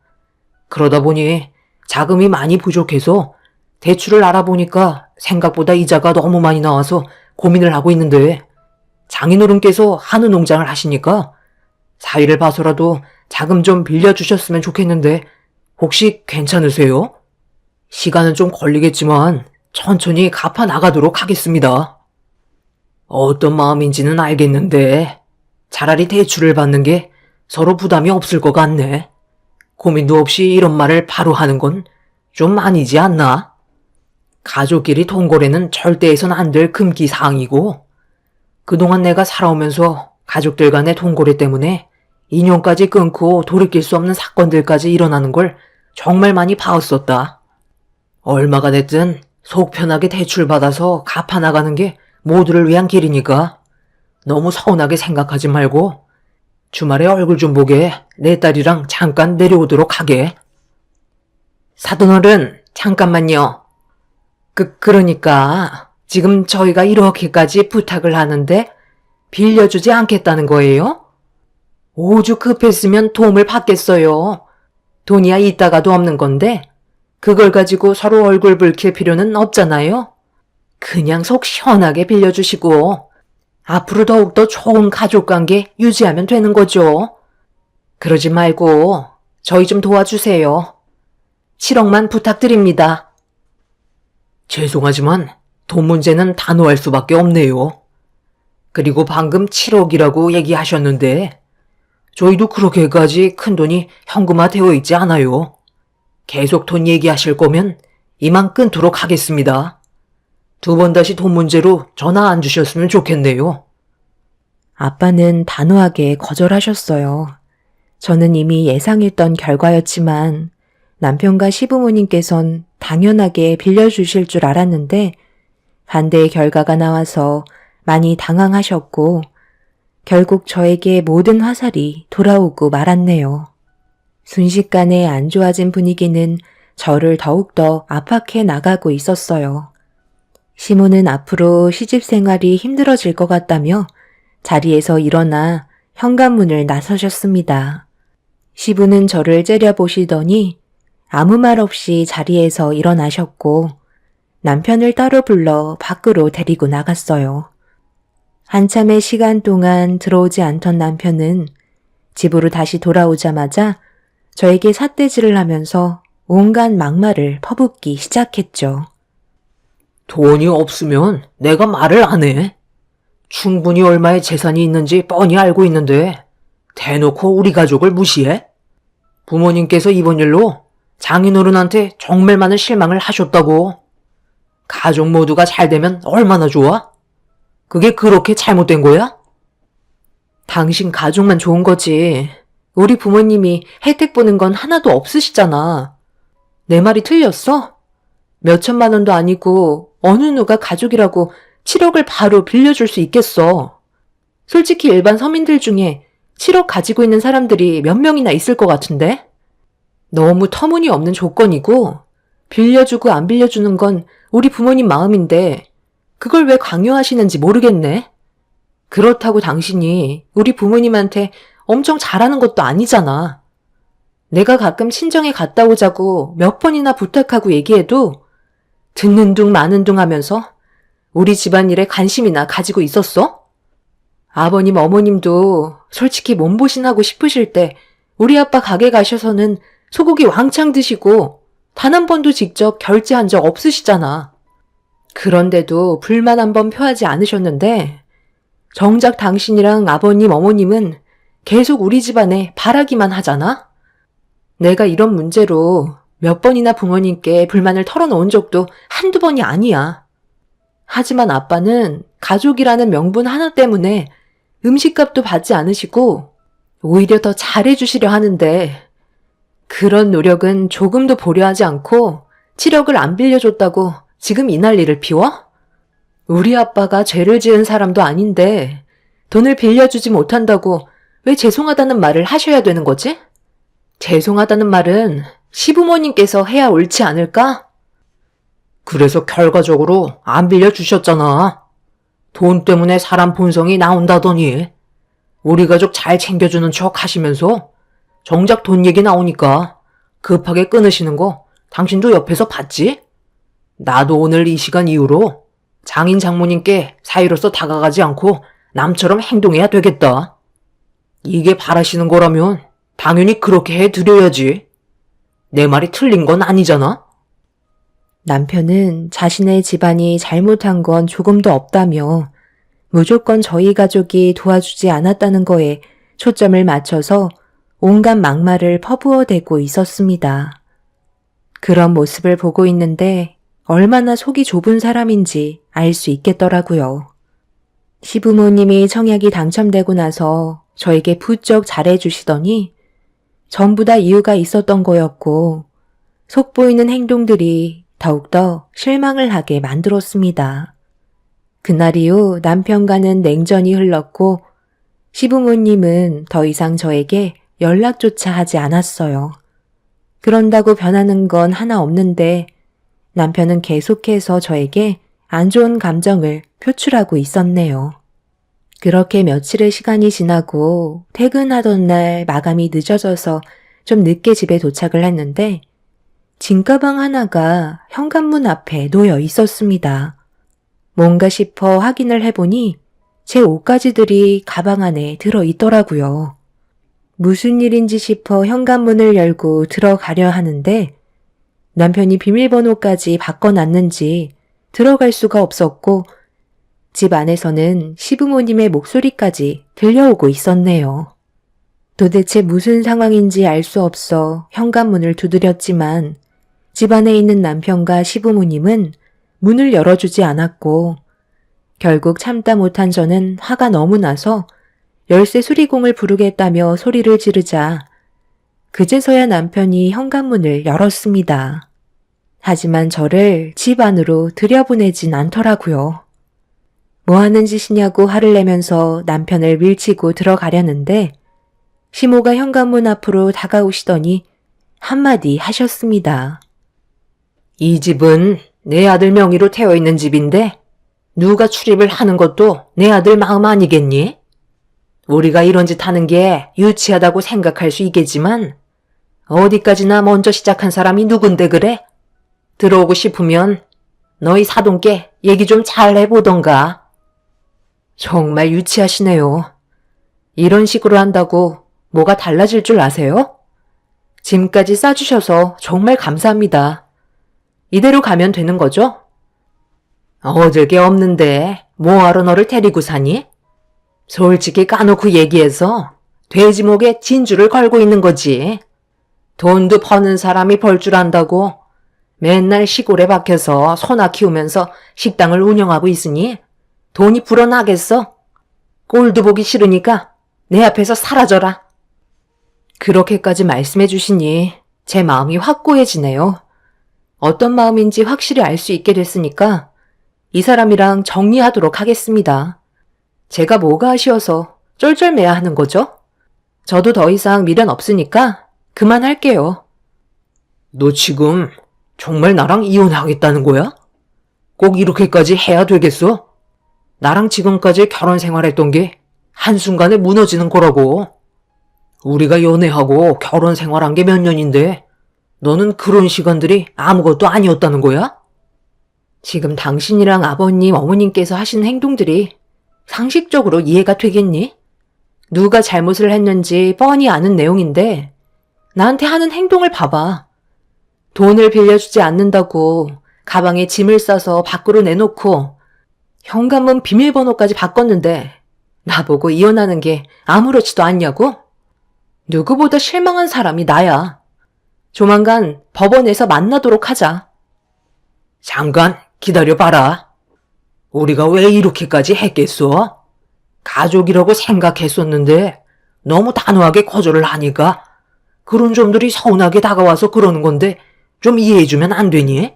그러다 보니 자금이 많이 부족해서 대출을 알아보니까 생각보다 이자가 너무 많이 나와서 고민을 하고 있는데 장인어른께서 한우 농장을 하시니까 사위를 봐서라도 자금 좀 빌려주셨으면 좋겠는데 혹시 괜찮으세요? 시간은 좀 걸리겠지만 천천히 갚아 나가도록 하겠습니다. 어떤 마음인지는 알겠는데 차라리 대출을 받는 게 서로 부담이 없을 것 같네. 고민도 없이 이런 말을 바로 하는 건 좀 아니지 않나? 가족끼리 통고래는 절대 해선 안 될 금기 사항이고 그동안 내가 살아오면서 가족들 간의 통고래 때문에 인연까지 끊고 돌이킬 수 없는 사건들까지 일어나는 걸 정말 많이 봐왔었다. 얼마가 됐든 속 편하게 대출받아서 갚아나가는 게 모두를 위한 길이니까 너무 서운하게 생각하지 말고 주말에 얼굴 좀 보게 내 딸이랑 잠깐 내려오도록 하게. 사돈어른, 잠깐만요. 그러니까 지금 저희가 이렇게까지 부탁을 하는데 빌려주지 않겠다는 거예요? 오죽 급했으면 도움을 받겠어요. 돈이야 있다가도 없는 건데 그걸 가지고 서로 얼굴 붉힐 필요는 없잖아요. 그냥 속 시원하게 빌려주시고 앞으로 더욱더 좋은 가족관계 유지하면 되는 거죠. 그러지 말고 저희 좀 도와주세요. 7억만 부탁드립니다. 죄송하지만 돈 문제는 단호할 수밖에 없네요. 그리고 방금 7억이라고 얘기하셨는데 저희도 그렇게까지 큰 돈이 현금화되어 있지 않아요. 계속 돈 얘기하실 거면 이만 끊도록 하겠습니다. 2번 다시 돈 문제로 전화 안 주셨으면 좋겠네요. 아빠는 단호하게 거절하셨어요. 저는 이미 예상했던 결과였지만 남편과 시부모님께선 당연하게 빌려주실 줄 알았는데 반대의 결과가 나와서 많이 당황하셨고 결국 저에게 모든 화살이 돌아오고 말았네요. 순식간에 안 좋아진 분위기는 저를 더욱더 압박해 나가고 있었어요. 시모는 앞으로 시집 생활이 힘들어질 것 같다며 자리에서 일어나 현관문을 나서셨습니다. 시부는 저를 째려보시더니 아무 말 없이 자리에서 일어나셨고 남편을 따로 불러 밖으로 데리고 나갔어요. 한참의 시간 동안 들어오지 않던 남편은 집으로 다시 돌아오자마자 저에게 삿대질을 하면서 온갖 막말을 퍼붓기 시작했죠. 돈이 없으면 내가 말을 안 해. 충분히 얼마의 재산이 있는지 뻔히 알고 있는데 대놓고 우리 가족을 무시해? 부모님께서 이번 일로 장인어른한테 정말 많은 실망을 하셨다고. 가족 모두가 잘 되면 얼마나 좋아? 그게 그렇게 잘못된 거야? 당신 가족만 좋은 거지. 우리 부모님이 혜택 보는 건 하나도 없으시잖아. 내 말이 틀렸어? 몇천만 원도 아니고 어느 누가 가족이라고 7억을 바로 빌려줄 수 있겠어. 솔직히 일반 서민들 중에 7억 가지고 있는 사람들이 몇 명이나 있을 것 같은데? 너무 터무니없는 조건이고 빌려주고 안 빌려주는 건 우리 부모님 마음인데 그걸 왜 강요하시는지 모르겠네. 그렇다고 당신이 우리 부모님한테 엄청 잘하는 것도 아니잖아. 내가 가끔 친정에 갔다 오자고 몇 번이나 부탁하고 얘기해도 듣는 둥 마는 둥 하면서 우리 집안일에 관심이나 가지고 있었어? 아버님 어머님도 솔직히 몸보신하고 싶으실 때 우리 아빠 가게 가셔서는 소고기 왕창 드시고 단 한 번도 직접 결제한 적 없으시잖아. 그런데도 불만 한 번 표하지 않으셨는데 정작 당신이랑 아버님 어머님은 계속 우리 집안에 바라기만 하잖아? 내가 이런 문제로 몇 번이나 부모님께 불만을 털어놓은 적도 한두 번이 아니야. 하지만 아빠는 가족이라는 명분 하나 때문에 음식값도 받지 않으시고 오히려 더 잘해주시려 하는데 그런 노력은 조금도 보려하지 않고 7억을 안 빌려줬다고 지금 이 난리를 피워? 우리 아빠가 죄를 지은 사람도 아닌데 돈을 빌려주지 못한다고 왜 죄송하다는 말을 하셔야 되는 거지? 죄송하다는 말은 시부모님께서 해야 옳지 않을까? 그래서 결과적으로 안 빌려주셨잖아. 돈 때문에 사람 본성이 나온다더니 우리 가족 잘 챙겨주는 척 하시면서 정작 돈 얘기 나오니까 급하게 끊으시는 거 당신도 옆에서 봤지? 나도 오늘 이 시간 이후로 장인 장모님께 사위로서 다가가지 않고 남처럼 행동해야 되겠다. 이게 바라시는 거라면 당연히 그렇게 해드려야지. 내 말이 틀린 건 아니잖아? 남편은 자신의 집안이 잘못한 건 조금도 없다며 무조건 저희 가족이 도와주지 않았다는 거에 초점을 맞춰서 온갖 막말을 퍼부어대고 있었습니다. 그런 모습을 보고 있는데 얼마나 속이 좁은 사람인지 알 수 있겠더라고요. 시부모님이 청약이 당첨되고 나서 저에게 부쩍 잘해주시더니 전부 다 이유가 있었던 거였고 속보이는 행동들이 더욱더 실망을 하게 만들었습니다. 그날 이후 남편과는 냉전이 흘렀고 시부모님은 더 이상 저에게 연락조차 하지 않았어요. 그런다고 변하는 건 하나 없는데 남편은 계속해서 저에게 안 좋은 감정을 표출하고 있었네요. 그렇게 며칠의 시간이 지나고 퇴근하던 날 마감이 늦어져서 좀 늦게 집에 도착을 했는데 짐가방 하나가 현관문 앞에 놓여 있었습니다. 뭔가 싶어 확인을 해보니 제 옷가지들이 가방 안에 들어있더라고요. 무슨 일인지 싶어 현관문을 열고 들어가려 하는데 남편이 비밀번호까지 바꿔놨는지 들어갈 수가 없었고 집 안에서는 시부모님의 목소리까지 들려오고 있었네요. 도대체 무슨 상황인지 알 수 없어 현관문을 두드렸지만 집 안에 있는 남편과 시부모님은 문을 열어주지 않았고 결국 참다 못한 저는 화가 너무 나서 열쇠 수리공을 부르겠다며 소리를 지르자 그제서야 남편이 현관문을 열었습니다. 하지만 저를 집 안으로 들여보내진 않더라고요. 뭐 하는 짓이냐고 화를 내면서 남편을 밀치고 들어가려는데 시모가 현관문 앞으로 다가오시더니 한마디 하셨습니다. 이 집은 내 아들 명의로 태어 있는 집인데 누가 출입을 하는 것도 내 아들 마음 아니겠니? 우리가 이런 짓 하는 게 유치하다고 생각할 수 있겠지만 어디까지나 먼저 시작한 사람이 누군데 그래? 들어오고 싶으면 너희 사돈께 얘기 좀 잘 해보던가. 정말 유치하시네요. 이런 식으로 한다고 뭐가 달라질 줄 아세요? 짐까지 싸주셔서 정말 감사합니다. 이대로 가면 되는 거죠? 얻을 게 없는데 뭐하러 너를 데리고 사니? 솔직히 까놓고 얘기해서 돼지 목에 진주를 걸고 있는 거지. 돈도 버는 사람이 벌 줄 안다고 맨날 시골에 박혀서 소나 키우면서 식당을 운영하고 있으니 돈이 불어나겠어? 꼴도 보기 싫으니까 내 앞에서 사라져라. 그렇게까지 말씀해 주시니 제 마음이 확고해지네요. 어떤 마음인지 확실히 알 수 있게 됐으니까 이 사람이랑 정리하도록 하겠습니다. 제가 뭐가 아쉬워서 쩔쩔매야 하는 거죠? 저도 더 이상 미련 없으니까 그만할게요. 너 지금 정말 나랑 이혼하겠다는 거야? 꼭 이렇게까지 해야 되겠어? 나랑 지금까지 결혼 생활했던 게 한순간에 무너지는 거라고. 우리가 연애하고 결혼 생활한 게 몇 년인데 너는 그런 시간들이 아무것도 아니었다는 거야? 지금 당신이랑 아버님, 어머님께서 하신 행동들이 상식적으로 이해가 되겠니? 누가 잘못을 했는지 뻔히 아는 내용인데 나한테 하는 행동을 봐봐. 돈을 빌려주지 않는다고 가방에 짐을 싸서 밖으로 내놓고 현관문 비밀번호까지 바꿨는데 나보고 이혼하는 게 아무렇지도 않냐고? 누구보다 실망한 사람이 나야. 조만간 법원에서 만나도록 하자. 잠깐 기다려봐라. 우리가 왜 이렇게까지 했겠어? 가족이라고 생각했었는데 너무 단호하게 거절을 하니까 그런 점들이 서운하게 다가와서 그러는 건데 좀 이해해주면 안 되니?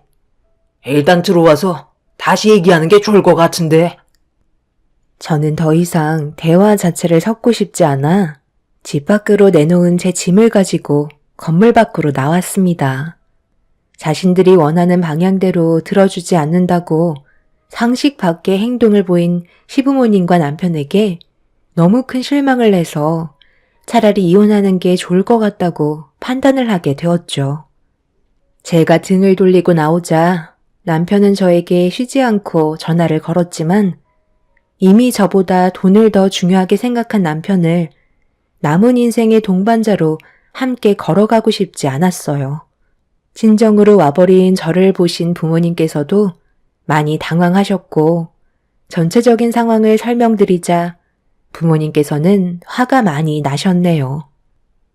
일단 들어와서 다시 얘기하는 게 좋을 것 같은데. 저는 더 이상 대화 자체를 섞고 싶지 않아 집 밖으로 내놓은 제 짐을 가지고 건물 밖으로 나왔습니다. 자신들이 원하는 방향대로 들어주지 않는다고 상식 밖의 행동을 보인 시부모님과 남편에게 너무 큰 실망을 해서 차라리 이혼하는 게 좋을 것 같다고 판단을 하게 되었죠. 제가 등을 돌리고 나오자 남편은 저에게 쉬지 않고 전화를 걸었지만 이미 저보다 돈을 더 중요하게 생각한 남편을 남은 인생의 동반자로 함께 걸어가고 싶지 않았어요. 친정으로 와버린 저를 보신 부모님께서도 많이 당황하셨고 전체적인 상황을 설명드리자 부모님께서는 화가 많이 나셨네요.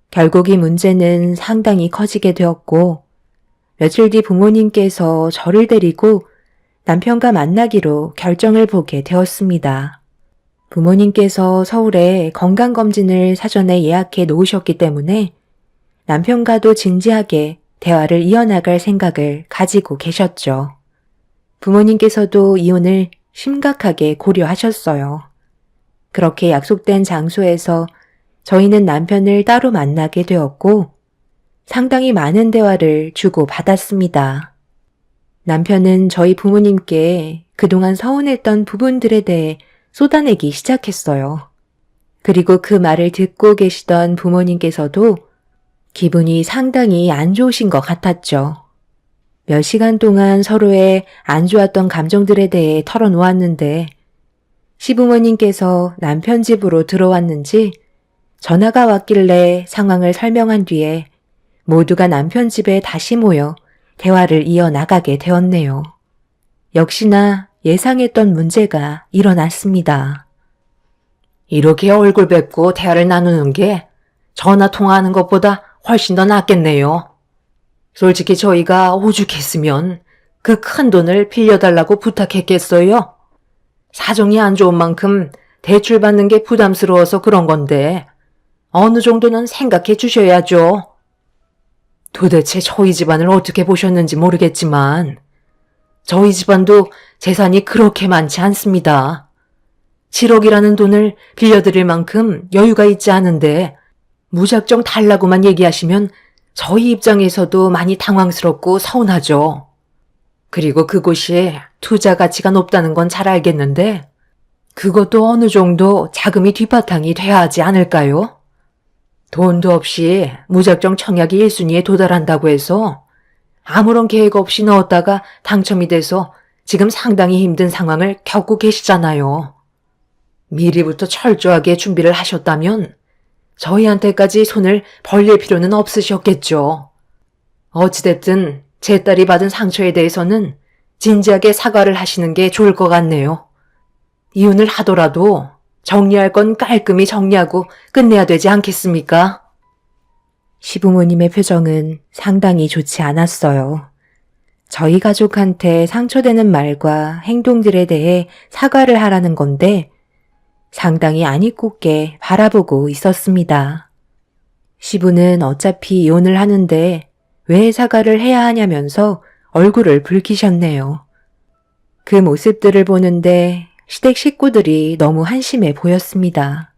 결국 이 문제는 상당히 커지게 되었고 며칠 뒤 부모님께서 저를 데리고 남편과 만나기로 결정을 보게 되었습니다. 부모님께서 서울에 건강검진을 사전에 예약해 놓으셨기 때문에 남편과도 진지하게 대화를 이어나갈 생각을 가지고 계셨죠. 부모님께서도 이혼을 심각하게 고려하셨어요. 그렇게 약속된 장소에서 저희는 남편을 따로 만나게 되었고 상당히 많은 대화를 주고받았습니다. 남편은 저희 부모님께 그동안 서운했던 부분들에 대해 쏟아내기 시작했어요. 그리고 그 말을 듣고 계시던 부모님께서도 기분이 상당히 안 좋으신 것 같았죠. 몇 시간 동안 서로의 안 좋았던 감정들에 대해 털어놓았는데 시부모님께서 남편 집으로 들어왔는지 전화가 왔길래 상황을 설명한 뒤에 모두가 남편 집에 다시 모여 대화를 이어나가게 되었네요. 역시나 예상했던 문제가 일어났습니다. 이렇게 얼굴 뵙고 대화를 나누는 게 전화 통화하는 것보다 훨씬 더 낫겠네요. 솔직히 저희가 오죽했으면 그 큰 돈을 빌려달라고 부탁했겠어요? 사정이 안 좋은 만큼 대출 받는 게 부담스러워서 그런 건데 어느 정도는 생각해 주셔야죠. 도대체 저희 집안을 어떻게 보셨는지 모르겠지만 저희 집안도 재산이 그렇게 많지 않습니다. 7억이라는 돈을 빌려드릴 만큼 여유가 있지 않은데 무작정 달라고만 얘기하시면 저희 입장에서도 많이 당황스럽고 서운하죠. 그리고 그곳이 투자 가치가 높다는 건 잘 알겠는데 그것도 어느 정도 자금이 뒷바탕이 돼야 하지 않을까요? 돈도 없이 무작정 청약이 1순위에 도달한다고 해서 아무런 계획 없이 넣었다가 당첨이 돼서 지금 상당히 힘든 상황을 겪고 계시잖아요. 미리부터 철저하게 준비를 하셨다면 저희한테까지 손을 벌릴 필요는 없으셨겠죠. 어찌됐든 제 딸이 받은 상처에 대해서는 진지하게 사과를 하시는 게 좋을 것 같네요. 이혼을 하더라도 정리할 건 깔끔히 정리하고 끝내야 되지 않겠습니까? 시부모님의 표정은 상당히 좋지 않았어요. 저희 가족한테 상처되는 말과 행동들에 대해 사과를 하라는 건데 상당히 안이 꽂게 바라보고 있었습니다. 시부는 어차피 이혼을 하는데 왜 사과를 해야 하냐면서 얼굴을 붉히셨네요. 그 모습들을 보는데 시댁 식구들이 너무 한심해 보였습니다.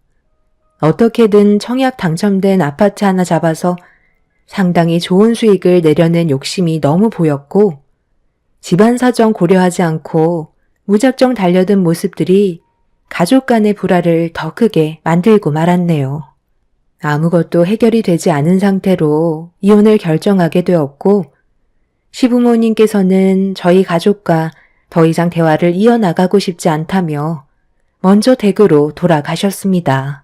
어떻게든 청약 당첨된 아파트 하나 잡아서 상당히 좋은 수익을 내려낸 욕심이 너무 보였고 집안 사정 고려하지 않고 무작정 달려든 모습들이 가족 간의 불화를 더 크게 만들고 말았네요. 아무것도 해결이 되지 않은 상태로 이혼을 결정하게 되었고 시부모님께서는 저희 가족과 더 이상 대화를 이어나가고 싶지 않다며 먼저 댁으로 돌아가셨습니다.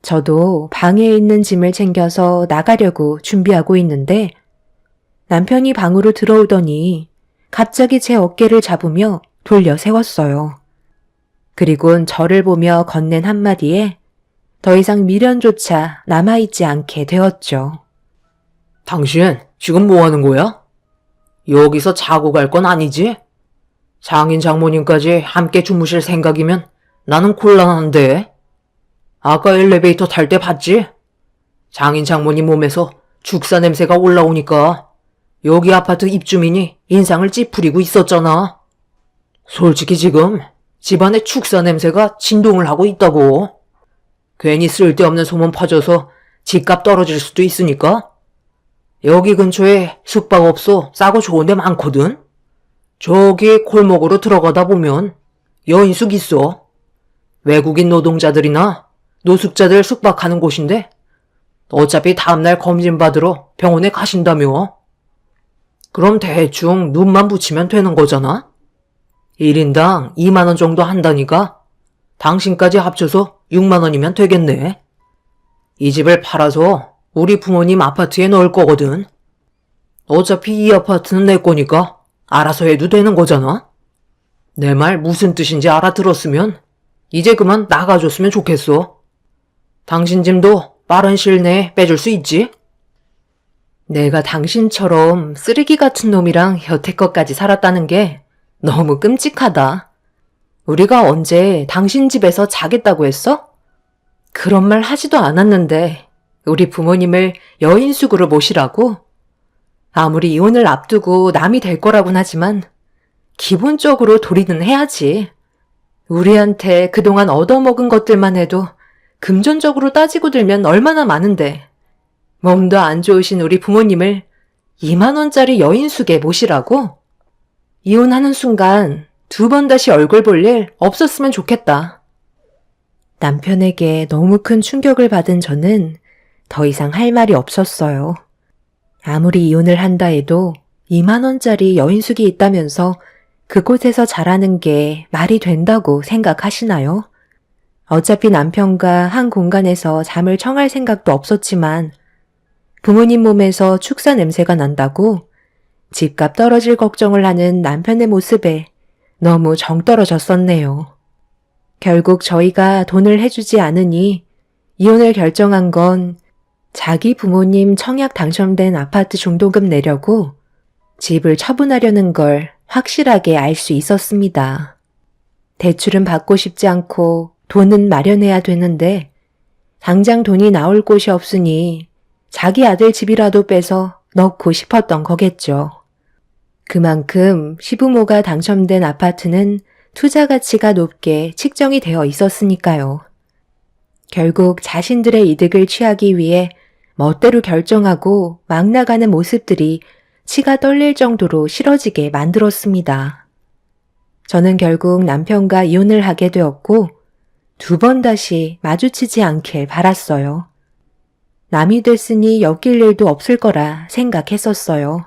저도 방에 있는 짐을 챙겨서 나가려고 준비하고 있는데 남편이 방으로 들어오더니 갑자기 제 어깨를 잡으며 돌려 세웠어요. 그리곤 저를 보며 건넨 한마디에 더 이상 미련조차 남아있지 않게 되었죠. 당신 지금 뭐 하는 거야? 여기서 자고 갈 건 아니지? 장인 장모님까지 함께 주무실 생각이면 나는 곤란한데. 아까 엘리베이터 탈 때 봤지? 장인 장모님 몸에서 죽사 냄새가 올라오니까 여기 아파트 입주민이 인상을 찌푸리고 있었잖아. 솔직히 지금 집안에 축사 냄새가 진동을 하고 있다고. 괜히 쓸데없는 소문 퍼져서 집값 떨어질 수도 있으니까. 여기 근처에 숙박업소 싸고 좋은 데 많거든. 저기 골목으로 들어가다 보면 여인숙 있어. 외국인 노동자들이나 노숙자들 숙박하는 곳인데 어차피 다음날 검진 받으러 병원에 가신다며. 그럼 대충 눈만 붙이면 되는 거잖아? 1인당 2만 원 정도 한다니까 당신까지 합쳐서 6만 원이면 되겠네. 이 집을 팔아서 우리 부모님 아파트에 넣을 거거든. 어차피 이 아파트는 내 거니까 알아서 해도 되는 거잖아? 내 말 무슨 뜻인지 알아들었으면 이제 그만 나가줬으면 좋겠어. 당신 짐도 빠른 시일 내에 빼줄 수 있지? 내가 당신처럼 쓰레기 같은 놈이랑 여태껏까지 살았다는 게 너무 끔찍하다. 우리가 언제 당신 집에서 자겠다고 했어? 그런 말 하지도 않았는데 우리 부모님을 여인숙으로 모시라고? 아무리 이혼을 앞두고 남이 될 거라곤 하지만 기본적으로 도리는 해야지. 우리한테 그동안 얻어먹은 것들만 해도 금전적으로 따지고 들면 얼마나 많은데 몸도 안 좋으신 우리 부모님을 2만 원짜리 여인숙에 모시라고? 이혼하는 순간 2번 다시 얼굴 볼 일 없었으면 좋겠다. 남편에게 너무 큰 충격을 받은 저는 더 이상 할 말이 없었어요. 아무리 이혼을 한다 해도 2만 원짜리 여인숙이 있다면서 그곳에서 자라는 게 말이 된다고 생각하시나요? 어차피 남편과 한 공간에서 잠을 청할 생각도 없었지만 부모님 몸에서 축사 냄새가 난다고 집값 떨어질 걱정을 하는 남편의 모습에 너무 정 떨어졌었네요. 결국 저희가 돈을 해주지 않으니 이혼을 결정한 건 자기 부모님 청약 당첨된 아파트 중도금 내려고 집을 처분하려는 걸 확실하게 알 수 있었습니다. 대출은 받고 싶지 않고 돈은 마련해야 되는데 당장 돈이 나올 곳이 없으니 자기 아들 집이라도 빼서 넣고 싶었던 거겠죠. 그만큼 시부모가 당첨된 아파트는 투자 가치가 높게 측정이 되어 있었으니까요. 결국 자신들의 이득을 취하기 위해 멋대로 결정하고 막 나가는 모습들이 치가 떨릴 정도로 싫어지게 만들었습니다. 저는 결국 남편과 이혼을 하게 되었고 2번 다시 마주치지 않길 바랐어요. 남이 됐으니 엮일 일도 없을 거라 생각했었어요.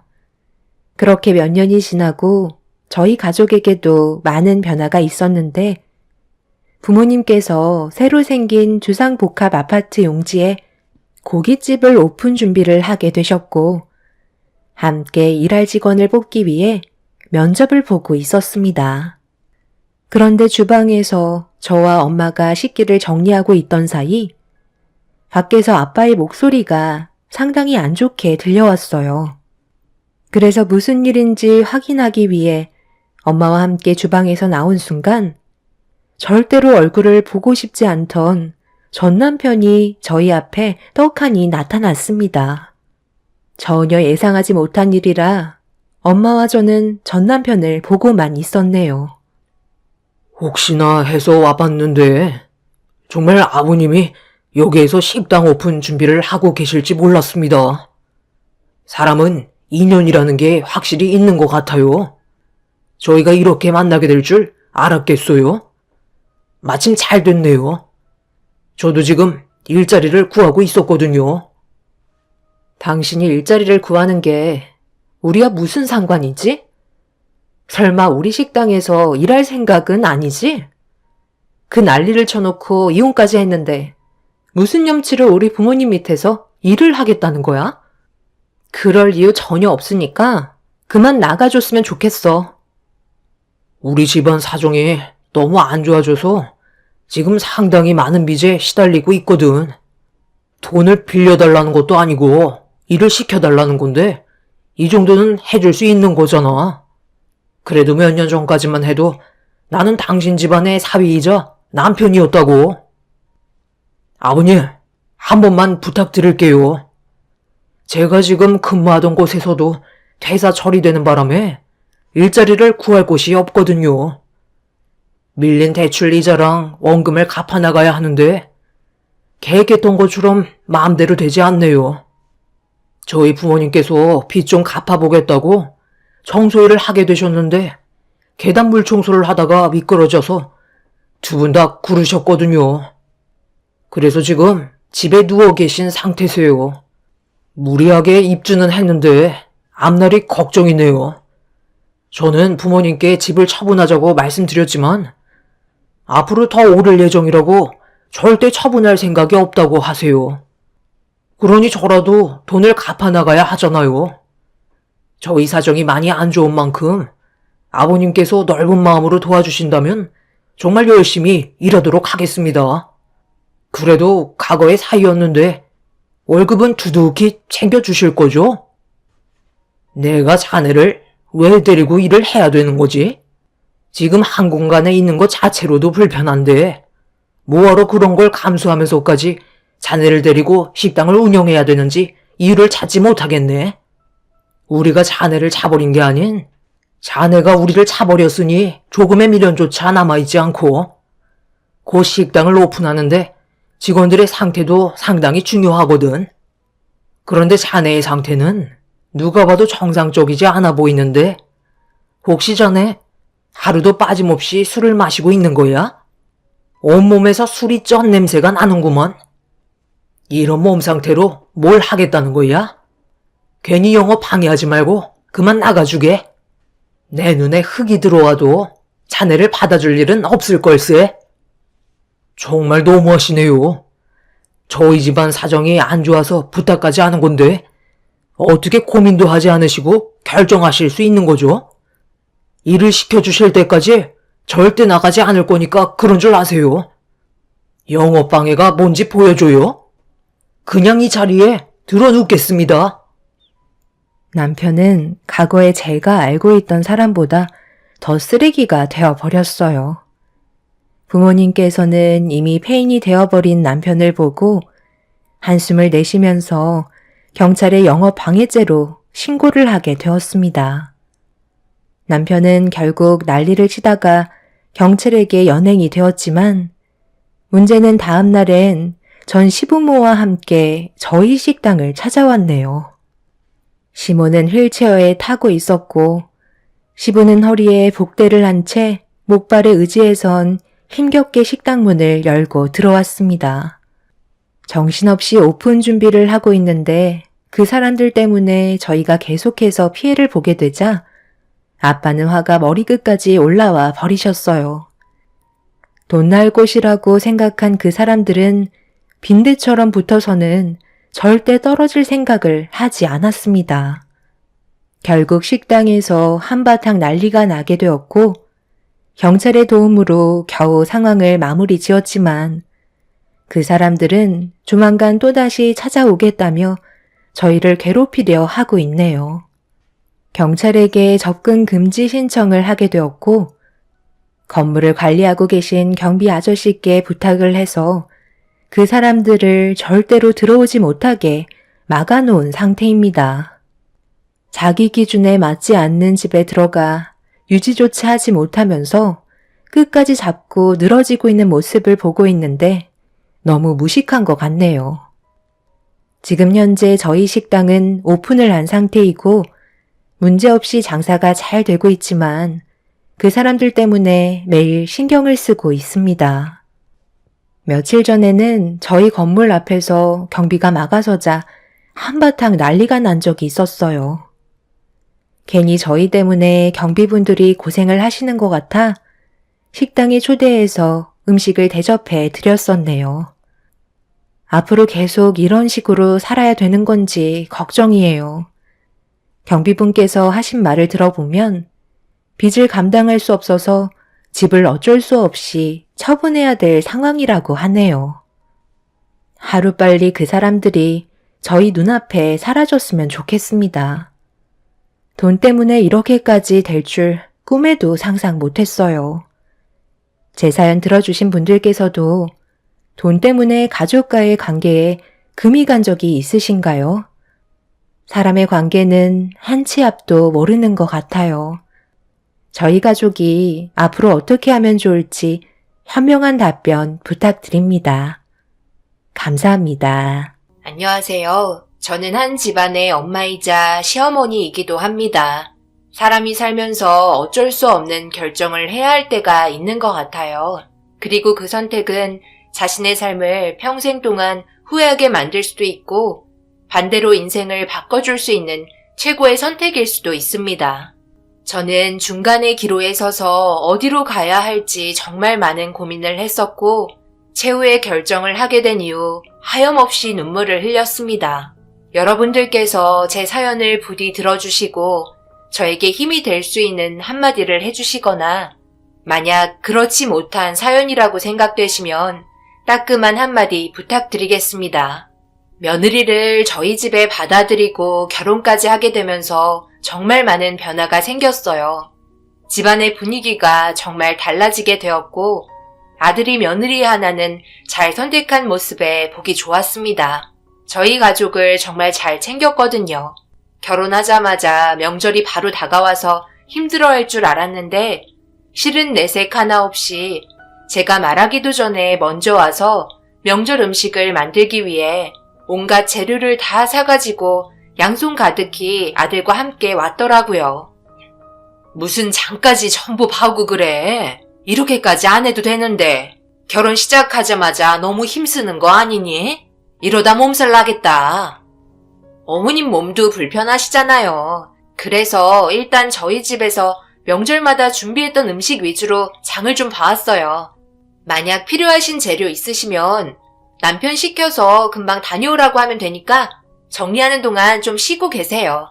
그렇게 몇 년이 지나고 저희 가족에게도 많은 변화가 있었는데 부모님께서 새로 생긴 주상복합 아파트 용지에 고깃집을 오픈 준비를 하게 되셨고 함께 일할 직원을 뽑기 위해 면접을 보고 있었습니다. 그런데 주방에서 저와 엄마가 식기를 정리하고 있던 사이 밖에서 아빠의 목소리가 상당히 안 좋게 들려왔어요. 그래서 무슨 일인지 확인하기 위해 엄마와 함께 주방에서 나온 순간 절대로 얼굴을 보고 싶지 않던 전 남편이 저희 앞에 떡하니 나타났습니다. 전혀 예상하지 못한 일이라 엄마와 저는 전 남편을 보고만 있었네요. 혹시나 해서 와봤는데 정말 아버님이 여기에서 식당 오픈 준비를 하고 계실지 몰랐습니다. 사람은 인연이라는 게 확실히 있는 것 같아요. 저희가 이렇게 만나게 될 줄 알았겠어요? 마침 잘 됐네요. 저도 지금 일자리를 구하고 있었거든요. 당신이 일자리를 구하는 게 우리와 무슨 상관이지? 설마 우리 식당에서 일할 생각은 아니지? 그 난리를 쳐놓고 이혼까지 했는데 무슨 염치를 우리 부모님 밑에서 일을 하겠다는 거야? 그럴 이유 전혀 없으니까 그만 나가줬으면 좋겠어. 우리 집안 사정이 너무 안 좋아져서 지금 상당히 많은 빚에 시달리고 있거든. 돈을 빌려달라는 것도 아니고 일을 시켜달라는 건데 이 정도는 해줄 수 있는 거잖아. 그래도 몇 년 전까지만 해도 나는 당신 집안의 사위이자 남편이었다고. 아버님, 한 번만 부탁드릴게요. 제가 지금 근무하던 곳에서도 퇴사 처리되는 바람에 일자리를 구할 곳이 없거든요. 밀린 대출 이자랑 원금을 갚아나가야 하는데 계획했던 것처럼 마음대로 되지 않네요. 저희 부모님께서 빚 좀 갚아보겠다고 청소일을 하게 되셨는데 계단 물 청소를 하다가 미끄러져서 2분 다 구르셨거든요. 그래서 지금 집에 누워 계신 상태세요. 무리하게 입주는 했는데 앞날이 걱정이네요. 저는 부모님께 집을 처분하자고 말씀드렸지만 앞으로 더 오를 예정이라고 절대 처분할 생각이 없다고 하세요. 그러니 저라도 돈을 갚아나가야 하잖아요. 저희 사정이 많이 안 좋은 만큼 아버님께서 넓은 마음으로 도와주신다면 정말 열심히 일하도록 하겠습니다. 그래도 과거의 사이였는데 월급은 두둑히 챙겨주실 거죠? 내가 자네를 왜 데리고 일을 해야 되는 거지? 지금 한 공간에 있는 것 자체로도 불편한데 뭐하러 그런 걸 감수하면서까지 자네를 데리고 식당을 운영해야 되는지 이유를 찾지 못하겠네. 우리가 자네를 차버린 게 아닌 자네가 우리를 차버렸으니 조금의 미련조차 남아있지 않고 곧 식당을 오픈하는데 직원들의 상태도 상당히 중요하거든. 그런데 자네의 상태는 누가 봐도 정상적이지 않아 보이는데 혹시 자네 하루도 빠짐없이 술을 마시고 있는 거야? 온몸에서 술이 쩐 냄새가 나는구먼. 이런 몸 상태로 뭘 하겠다는 거야? 괜히 영업 방해하지 말고 그만 나가주게. 내 눈에 흙이 들어와도 자네를 받아줄 일은 없을 걸세. 정말 너무하시네요. 저희 집안 사정이 안 좋아서 부탁까지 하는 건데 어떻게 고민도 하지 않으시고 결정하실 수 있는 거죠? 일을 시켜주실 때까지 절대 나가지 않을 거니까 그런 줄 아세요. 영업방해가 뭔지 보여줘요? 그냥 이 자리에 드러눕겠습니다. 남편은 과거에 제가 알고 있던 사람보다 더 쓰레기가 되어버렸어요. 부모님께서는 이미 폐인이 되어버린 남편을 보고 한숨을 내쉬면서 경찰에 영업방해죄로 신고를 하게 되었습니다. 남편은 결국 난리를 치다가 경찰에게 연행이 되었지만 문제는 다음 날엔 전 시부모와 함께 저희 식당을 찾아왔네요. 시모는 휠체어에 타고 있었고 시부는 허리에 복대를 한 채 목발에 의지해선 힘겹게 식당 문을 열고 들어왔습니다. 정신없이 오픈 준비를 하고 있는데 그 사람들 때문에 저희가 계속해서 피해를 보게 되자 아빠는 화가 머리끝까지 올라와 버리셨어요. 돈 날 곳이라고 생각한 그 사람들은 빈대처럼 붙어서는 절대 떨어질 생각을 하지 않았습니다. 결국 식당에서 한바탕 난리가 나게 되었고 경찰의 도움으로 겨우 상황을 마무리 지었지만 그 사람들은 조만간 또다시 찾아오겠다며 저희를 괴롭히려 하고 있네요. 경찰에게 접근 금지 신청을 하게 되었고 건물을 관리하고 계신 경비 아저씨께 부탁을 해서 그 사람들을 절대로 들어오지 못하게 막아놓은 상태입니다. 자기 기준에 맞지 않는 집에 들어가 유지조차 하지 못하면서 끝까지 잡고 늘어지고 있는 모습을 보고 있는데 너무 무식한 것 같네요. 지금 현재 저희 식당은 오픈을 한 상태이고 문제없이 장사가 잘 되고 있지만 그 사람들 때문에 매일 신경을 쓰고 있습니다. 며칠 전에는 저희 건물 앞에서 경비가 막아서자 한바탕 난리가 난 적이 있었어요. 괜히 저희 때문에 경비분들이 고생을 하시는 것 같아 식당에 초대해서 음식을 대접해 드렸었네요. 앞으로 계속 이런 식으로 살아야 되는 건지 걱정이에요. 경비분께서 하신 말을 들어보면 빚을 감당할 수 없어서 집을 어쩔 수 없이 처분해야 될 상황이라고 하네요. 하루빨리 그 사람들이 저희 눈앞에 사라졌으면 좋겠습니다. 돈 때문에 이렇게까지 될 줄 꿈에도 상상 못했어요. 제 사연 들어주신 분들께서도 돈 때문에 가족과의 관계에 금이 간 적이 있으신가요? 사람의 관계는 한 치 앞도 모르는 것 같아요. 저희 가족이 앞으로 어떻게 하면 좋을지 현명한 답변 부탁드립니다. 감사합니다. 안녕하세요. 저는 한 집안의 엄마이자 시어머니이기도 합니다. 사람이 살면서 어쩔 수 없는 결정을 해야 할 때가 있는 것 같아요. 그리고 그 선택은 자신의 삶을 평생 동안 후회하게 만들 수도 있고 반대로 인생을 바꿔줄 수 있는 최고의 선택일 수도 있습니다. 저는 중간에 기로에 서서 어디로 가야 할지 정말 많은 고민을 했었고, 최후의 결정을 하게 된 이후 하염없이 눈물을 흘렸습니다. 여러분들께서 제 사연을 부디 들어주시고 저에게 힘이 될 수 있는 한마디를 해주시거나 만약 그렇지 못한 사연이라고 생각되시면 따끔한 한마디 부탁드리겠습니다. 며느리를 저희 집에 받아들이고 결혼까지 하게 되면서 정말 많은 변화가 생겼어요. 집안의 분위기가 정말 달라지게 되었고 아들이 며느리 하나는 잘 선택한 모습에 보기 좋았습니다. 저희 가족을 정말 잘 챙겼거든요. 결혼하자마자 명절이 바로 다가와서 힘들어할 줄 알았는데 실은 내색 하나 없이 제가 말하기도 전에 먼저 와서 명절 음식을 만들기 위해 온갖 재료를 다 사가지고 양손 가득히 아들과 함께 왔더라고요. 무슨 장까지 전부 봐오고 그래. 이렇게까지 안 해도 되는데 결혼 시작하자마자 너무 힘쓰는 거 아니니? 이러다 몸살 나겠다. 어머님 몸도 불편하시잖아요. 그래서 일단 저희 집에서 명절마다 준비했던 음식 위주로 장을 좀 봐왔어요. 만약 필요하신 재료 있으시면 남편 시켜서 금방 다녀오라고 하면 되니까 정리하는 동안 좀 쉬고 계세요.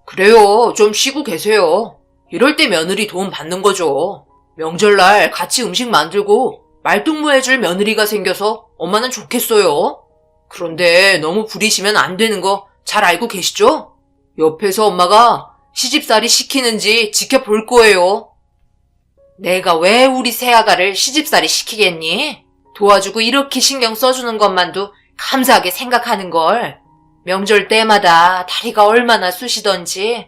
그래요. 좀 쉬고 계세요. 이럴 때 며느리 도움 받는 거죠. 명절날 같이 음식 만들고 말동무해줄 며느리가 생겨서 엄마는 좋겠어요. 그런데 너무 부리시면 안 되는 거 잘 알고 계시죠? 옆에서 엄마가 시집살이 시키는지 지켜볼 거예요. 내가 왜 우리 새아가를 시집살이 시키겠니? 도와주고 이렇게 신경 써주는 것만도 감사하게 생각하는 걸. 명절 때마다 다리가 얼마나 쑤시던지.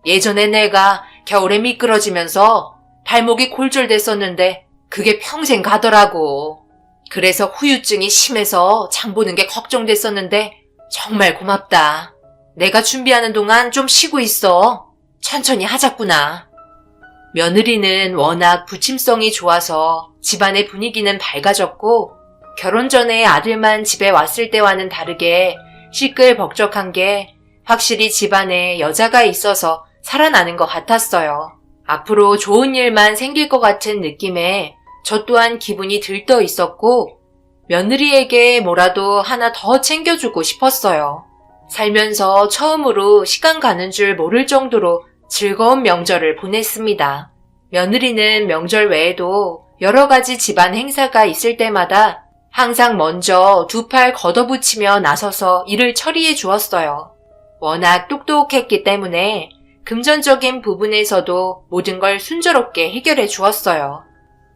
예전에 내가 겨울에 미끄러지면서 발목이 골절됐었는데 그게 평생 가더라고. 그래서 후유증이 심해서 장 보는 게 걱정됐었는데 정말 고맙다. 내가 준비하는 동안 좀 쉬고 있어. 천천히 하자꾸나. 며느리는 워낙 부침성이 좋아서 집안의 분위기는 밝아졌고 결혼 전에 아들만 집에 왔을 때와는 다르게 시끌벅적한 게 확실히 집안에 여자가 있어서 살아나는 것 같았어요. 앞으로 좋은 일만 생길 것 같은 느낌에 저 또한 기분이 들떠 있었고 며느리에게 뭐라도 하나 더 챙겨주고 싶었어요. 살면서 처음으로 시간 가는 줄 모를 정도로 즐거운 명절을 보냈습니다. 며느리는 명절 외에도 여러 가지 집안 행사가 있을 때마다 항상 먼저 두 팔 걷어붙이며 나서서 일을 처리해 주었어요. 워낙 똑똑했기 때문에 금전적인 부분에서도 모든 걸 순조롭게 해결해 주었어요.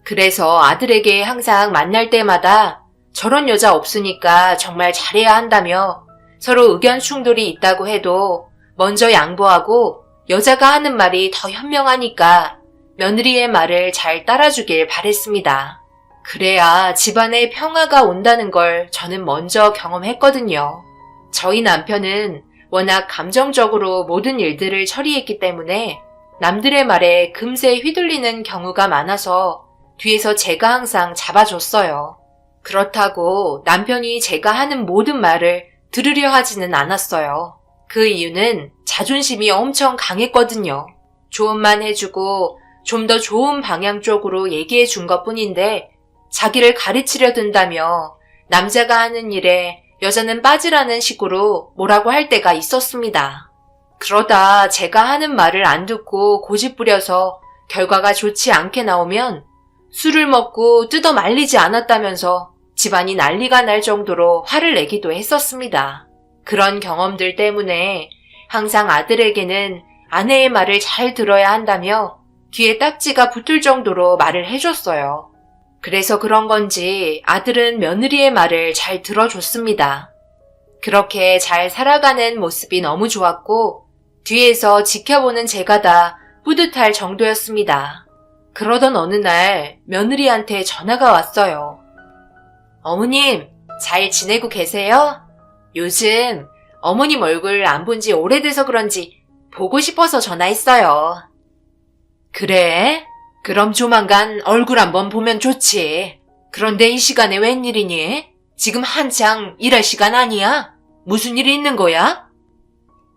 그래서 아들에게 항상 만날 때마다 저런 여자 없으니까 정말 잘해야 한다며 서로 의견 충돌이 있다고 해도 먼저 양보하고 여자가 하는 말이 더 현명하니까 며느리의 말을 잘 따라주길 바랬습니다. 그래야 집안에 평화가 온다는 걸 저는 먼저 경험했거든요. 저희 남편은 워낙 감정적으로 모든 일들을 처리했기 때문에 남들의 말에 금세 휘둘리는 경우가 많아서 뒤에서 제가 항상 잡아줬어요. 그렇다고 남편이 제가 하는 모든 말을 들으려 하지는 않았어요. 그 이유는 자존심이 엄청 강했거든요. 조언만 해주고 좀 더 좋은 방향 쪽으로 얘기해 준 것뿐인데 자기를 가르치려 든다며 남자가 하는 일에 여자는 빠지라는 식으로 뭐라고 할 때가 있었습니다. 그러다 제가 하는 말을 안 듣고 고집부려서 결과가 좋지 않게 나오면 술을 먹고 뜯어 말리지 않았다면서 집안이 난리가 날 정도로 화를 내기도 했었습니다. 그런 경험들 때문에 항상 아들에게는 아내의 말을 잘 들어야 한다며 귀에 딱지가 붙을 정도로 말을 해줬어요. 그래서 그런 건지 아들은 며느리의 말을 잘 들어줬습니다. 그렇게 잘 살아가는 모습이 너무 좋았고 뒤에서 지켜보는 제가 다 뿌듯할 정도였습니다. 그러던 어느 날 며느리한테 전화가 왔어요. 어머님, 잘 지내고 계세요? 요즘 어머님 얼굴 안 본 지 오래돼서 그런지 보고 싶어서 전화했어요. 그래? 그럼 조만간 얼굴 한번 보면 좋지. 그런데 이 시간에 웬일이니? 지금 한창 일할 시간 아니야? 무슨 일이 있는 거야?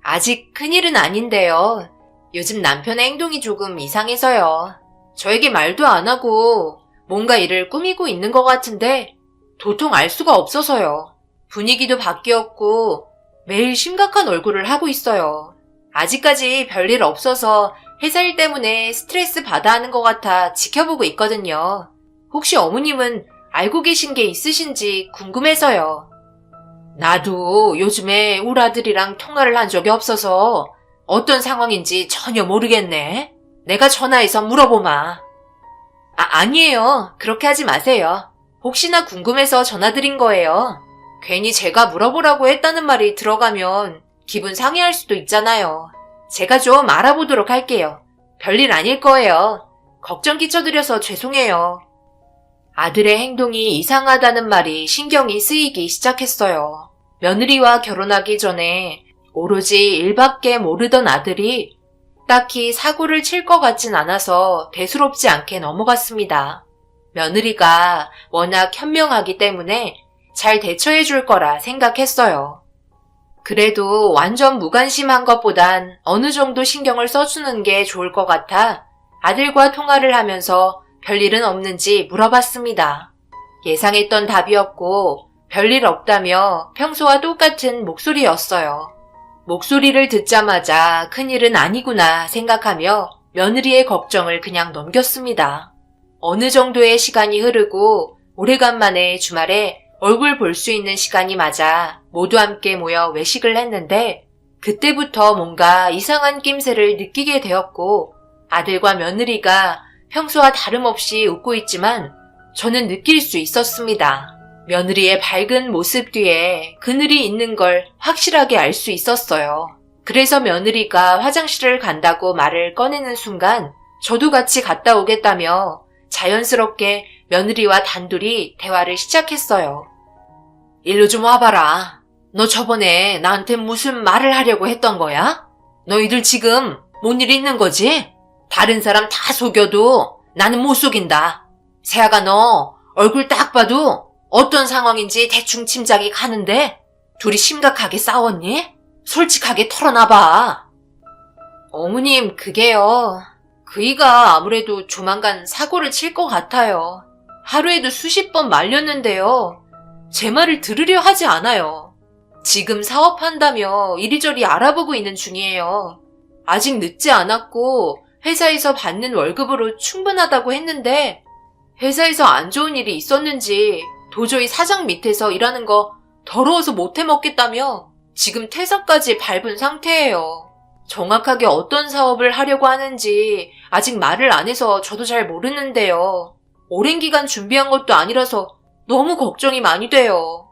아직 큰일은 아닌데요. 요즘 남편의 행동이 조금 이상해서요. 저에게 말도 안 하고 뭔가 일을 꾸미고 있는 것 같은데 도통 알 수가 없어서요. 분위기도 바뀌었고 매일 심각한 얼굴을 하고 있어요. 아직까지 별일 없어서 회사 일 때문에 스트레스 받아 하는 것 같아 지켜보고 있거든요. 혹시 어머님은 알고 계신 게 있으신지 궁금해서요. 나도 요즘에 우리 아들이랑 통화를 한 적이 없어서 어떤 상황인지 전혀 모르겠네. 내가 전화해서 물어보마. 아니에요. 그렇게 하지 마세요. 혹시나 궁금해서 전화드린 거예요. 괜히 제가 물어보라고 했다는 말이 들어가면 기분 상해할 수도 있잖아요. 제가 좀 알아보도록 할게요. 별일 아닐 거예요. 걱정 끼쳐드려서 죄송해요. 아들의 행동이 이상하다는 말이 신경이 쓰이기 시작했어요. 며느리와 결혼하기 전에 오로지 일밖에 모르던 아들이 딱히 사고를 칠 것 같진 않아서 대수롭지 않게 넘어갔습니다. 며느리가 워낙 현명하기 때문에 잘 대처해 줄 거라 생각했어요. 그래도 완전 무관심한 것보단 어느 정도 신경을 써주는 게 좋을 것 같아 아들과 통화를 하면서 별일은 없는지 물어봤습니다. 예상했던 답이었고 별일 없다며 평소와 똑같은 목소리였어요. 목소리를 듣자마자 큰일은 아니구나 생각하며 며느리의 걱정을 그냥 넘겼습니다. 어느 정도의 시간이 흐르고 오래간만에 주말에 얼굴 볼 수 있는 시간이 맞아 모두 함께 모여 외식을 했는데 그때부터 뭔가 이상한 낌새를 느끼게 되었고 아들과 며느리가 평소와 다름없이 웃고 있지만 저는 느낄 수 있었습니다. 며느리의 밝은 모습 뒤에 그늘이 있는 걸 확실하게 알 수 있었어요. 그래서 며느리가 화장실을 간다고 말을 꺼내는 순간 저도 같이 갔다 오겠다며 자연스럽게 며느리와 단둘이 대화를 시작했어요. 일로 좀 와봐라. 너 저번에 나한테 무슨 말을 하려고 했던 거야? 너희들 지금 뭔 일 있는 거지? 다른 사람 다 속여도 나는 못 속인다. 세아가 너 얼굴 딱 봐도 어떤 상황인지 대충 짐작이 가는데 둘이 심각하게 싸웠니? 솔직하게 털어놔봐. 어머님, 그게요. 그이가 아무래도 조만간 사고를 칠 것 같아요. 하루에도 수십 번 말렸는데요. 제 말을 들으려 하지 않아요. 지금 사업한다며 이리저리 알아보고 있는 중이에요. 아직 늦지 않았고 회사에서 받는 월급으로 충분하다고 했는데 회사에서 안 좋은 일이 있었는지 도저히 사장 밑에서 일하는 거 더러워서 못 해먹겠다며 지금 퇴사까지 밟은 상태예요. 정확하게 어떤 사업을 하려고 하는지 아직 말을 안 해서 저도 잘 모르는데요. 오랜 기간 준비한 것도 아니라서 너무 걱정이 많이 돼요.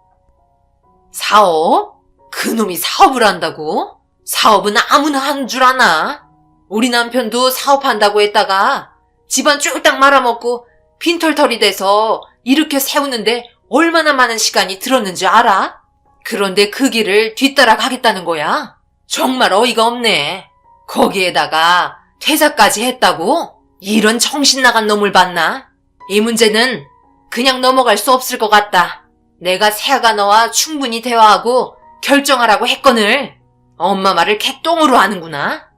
사업? 그놈이 사업을 한다고? 사업은 아무나 하는 줄 아나? 우리 남편도 사업한다고 했다가 집안 쫄딱 말아먹고 빈털털이 돼서 이렇게 세우는데 얼마나 많은 시간이 들었는지 알아? 그런데 그 길을 뒤따라 가겠다는 거야? 정말 어이가 없네. 거기에다가 퇴사까지 했다고? 이런 정신 나간 놈을 봤나? 이 문제는 그냥 넘어갈 수 없을 것 같다. 내가 세아가 너와 충분히 대화하고 결정하라고 했거늘. 엄마 말을 개똥으로 하는구나.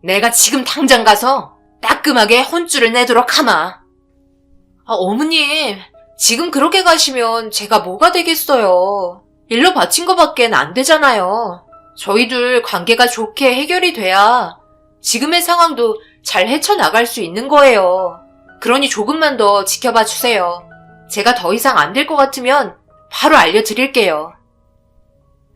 내가 지금 당장 가서 따끔하게 혼쭐을 내도록 하마. 어머님, 지금 그렇게 가시면 제가 뭐가 되겠어요. 일로 바친 거밖엔 안 되잖아요. 저희들 관계가 좋게 해결이 돼야 지금의 상황도 잘 헤쳐나갈 수 있는 거예요. 그러니 조금만 더 지켜봐 주세요. 제가 더 이상 안 될 것 같으면 바로 알려드릴게요.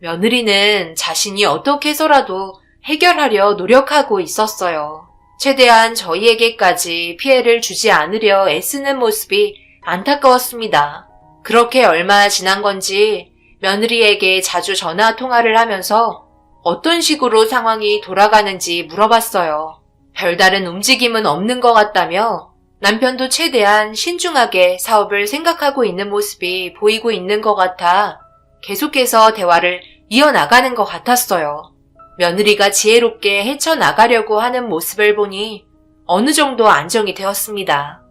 며느리는 자신이 어떻게 해서라도 해결하려 노력하고 있었어요. 최대한 저희에게까지 피해를 주지 않으려 애쓰는 모습이 안타까웠습니다. 그렇게 얼마 지난 건지 며느리에게 자주 전화 통화를 하면서 어떤 식으로 상황이 돌아가는지 물어봤어요. 별다른 움직임은 없는 것 같다며 남편도 최대한 신중하게 사업을 생각하고 있는 모습이 보이고 있는 것 같아 계속해서 대화를 이어나가는 것 같았어요. 며느리가 지혜롭게 헤쳐나가려고 하는 모습을 보니 어느 정도 안정이 되었습니다.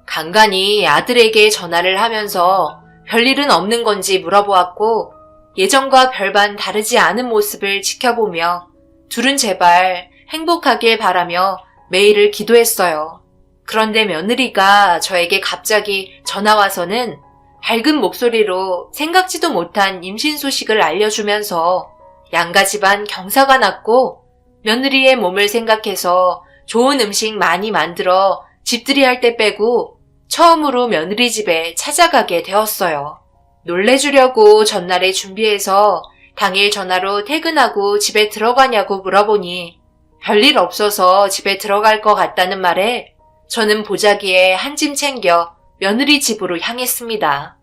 간간히 아들에게 전화를 하면서 별일은 없는 건지 물어보았고 예전과 별반 다르지 않은 모습을 지켜보며 둘은 제발 행복하길 바라며 매일을 기도했어요. 그런데 며느리가 저에게 갑자기 전화 와서는 밝은 목소리로 생각지도 못한 임신 소식을 알려주면서 양가 집안 경사가 났고 며느리의 몸을 생각해서 좋은 음식 많이 만들어 집들이 할 때 빼고 처음으로 며느리 집에 찾아가게 되었어요. 놀래주려고 전날에 준비해서 당일 전화로 퇴근하고 집에 들어가냐고 물어보니 별일 없어서 집에 들어갈 것 같다는 말에 저는 보자기에 한 짐 챙겨 며느리 집으로 향했습니다.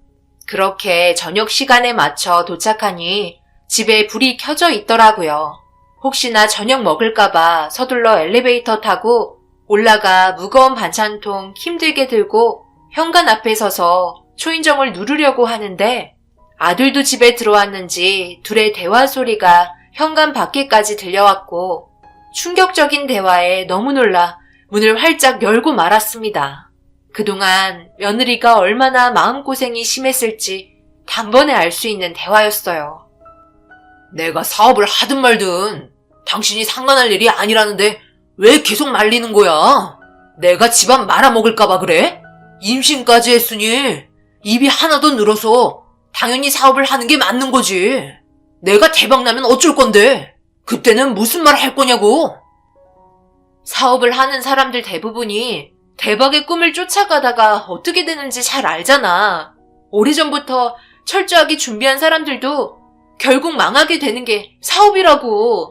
그렇게 저녁 시간에 맞춰 도착하니 집에 불이 켜져 있더라고요. 혹시나 저녁 먹을까봐 서둘러 엘리베이터 타고 올라가 무거운 반찬통 힘들게 들고 현관 앞에 서서 초인종을 누르려고 하는데 아들도 집에 들어왔는지 둘의 대화 소리가 현관 밖에까지 들려왔고 충격적인 대화에 너무 놀라 문을 활짝 열고 말았습니다. 그동안 며느리가 얼마나 마음고생이 심했을지 단번에 알 수 있는 대화였어요. 내가 사업을 하든 말든 당신이 상관할 일이 아니라는데 왜 계속 말리는 거야? 내가 집안 말아먹을까봐 그래? 임신까지 했으니 입이 하나도 늘어서 당연히 사업을 하는 게 맞는 거지. 내가 대박나면 어쩔 건데? 그때는 무슨 말 할 거냐고? 사업을 하는 사람들 대부분이 대박의 꿈을 쫓아가다가 어떻게 되는지 잘 알잖아. 오래전부터 철저하게 준비한 사람들도 결국 망하게 되는 게 사업이라고.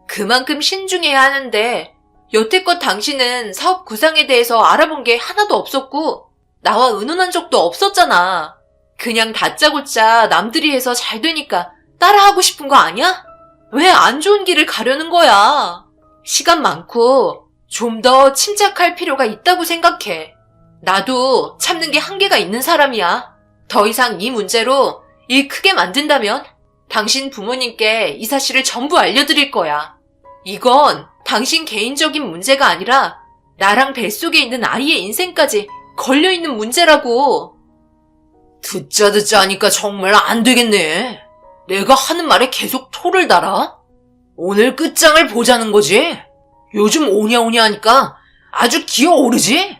그만큼 신중해야 하는데 여태껏 당신은 사업 구상에 대해서 알아본 게 하나도 없었고 나와 의논한 적도 없었잖아. 그냥 다짜고짜 남들이 해서 잘 되니까 따라하고 싶은 거 아니야? 왜 안 좋은 길을 가려는 거야? 시간 많고 좀 더 침착할 필요가 있다고 생각해. 나도 참는 게 한계가 있는 사람이야. 더 이상 이 문제로 일 크게 만든다면 당신 부모님께 이 사실을 전부 알려드릴 거야. 이건 당신 개인적인 문제가 아니라 나랑 뱃속에 있는 아이의 인생까지 걸려있는 문제라고. 듣자 하니까 정말 안 되겠네. 내가 하는 말에 계속 토를 달아? 오늘 끝장을 보자는 거지? 요즘 오냐오냐 하니까 아주 기어오르지?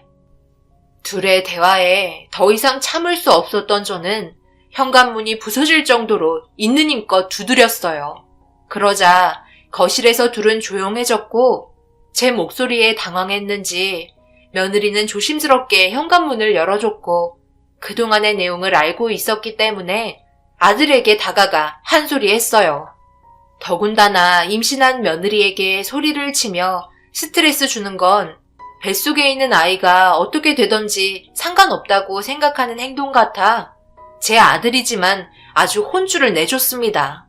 둘의 대화에 더 이상 참을 수 없었던 저는 현관문이 부서질 정도로 있는 힘껏 두드렸어요. 그러자 거실에서 둘은 조용해졌고 제 목소리에 당황했는지 며느리는 조심스럽게 현관문을 열어줬고 그동안의 내용을 알고 있었기 때문에 아들에게 다가가 한 소리 했어요. 더군다나 임신한 며느리에게 소리를 치며 스트레스 주는 건 뱃속에 있는 아이가 어떻게 되던지 상관없다고 생각하는 행동 같아 제 아들이지만 아주 혼쭐을 내줬습니다.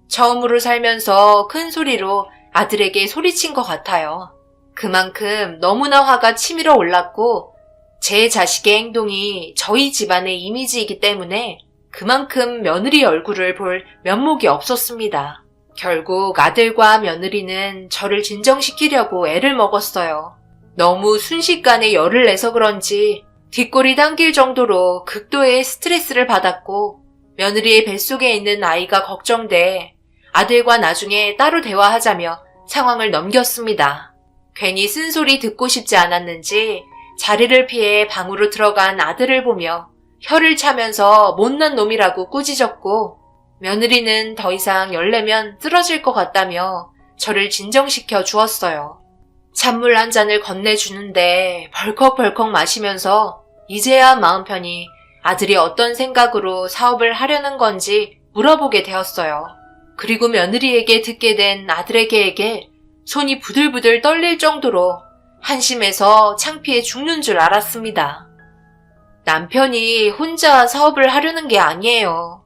처음으로 살면서 큰 소리로 아들에게 소리친 것 같아요. 그만큼 너무나 화가 치밀어 올랐고 제 자식의 행동이 저희 집안의 이미지이기 때문에 그만큼 며느리 얼굴을 볼 면목이 없었습니다. 결국 아들과 며느리는 저를 진정시키려고 애를 먹었어요. 너무 순식간에 열을 내서 그런지 뒷골이 당길 정도로 극도의 스트레스를 받았고 며느리의 뱃속에 있는 아이가 걱정돼 아들과 나중에 따로 대화하자며 상황을 넘겼습니다. 괜히 쓴소리 듣고 싶지 않았는지 자리를 피해 방으로 들어간 아들을 보며 혀를 차면서 못난 놈이라고 꾸짖었고 며느리는 더 이상 열내면 쓰러질 것 같다며 저를 진정시켜 주었어요. 찬물 한 잔을 건네주는데 벌컥벌컥 마시면서 이제야 마음 편히 아들이 어떤 생각으로 사업을 하려는 건지 물어보게 되었어요. 그리고 며느리에게 듣게 된 아들의 계획에 손이 부들부들 떨릴 정도로 한심해서 창피해 죽는 줄 알았습니다. 남편이 혼자 사업을 하려는 게 아니에요.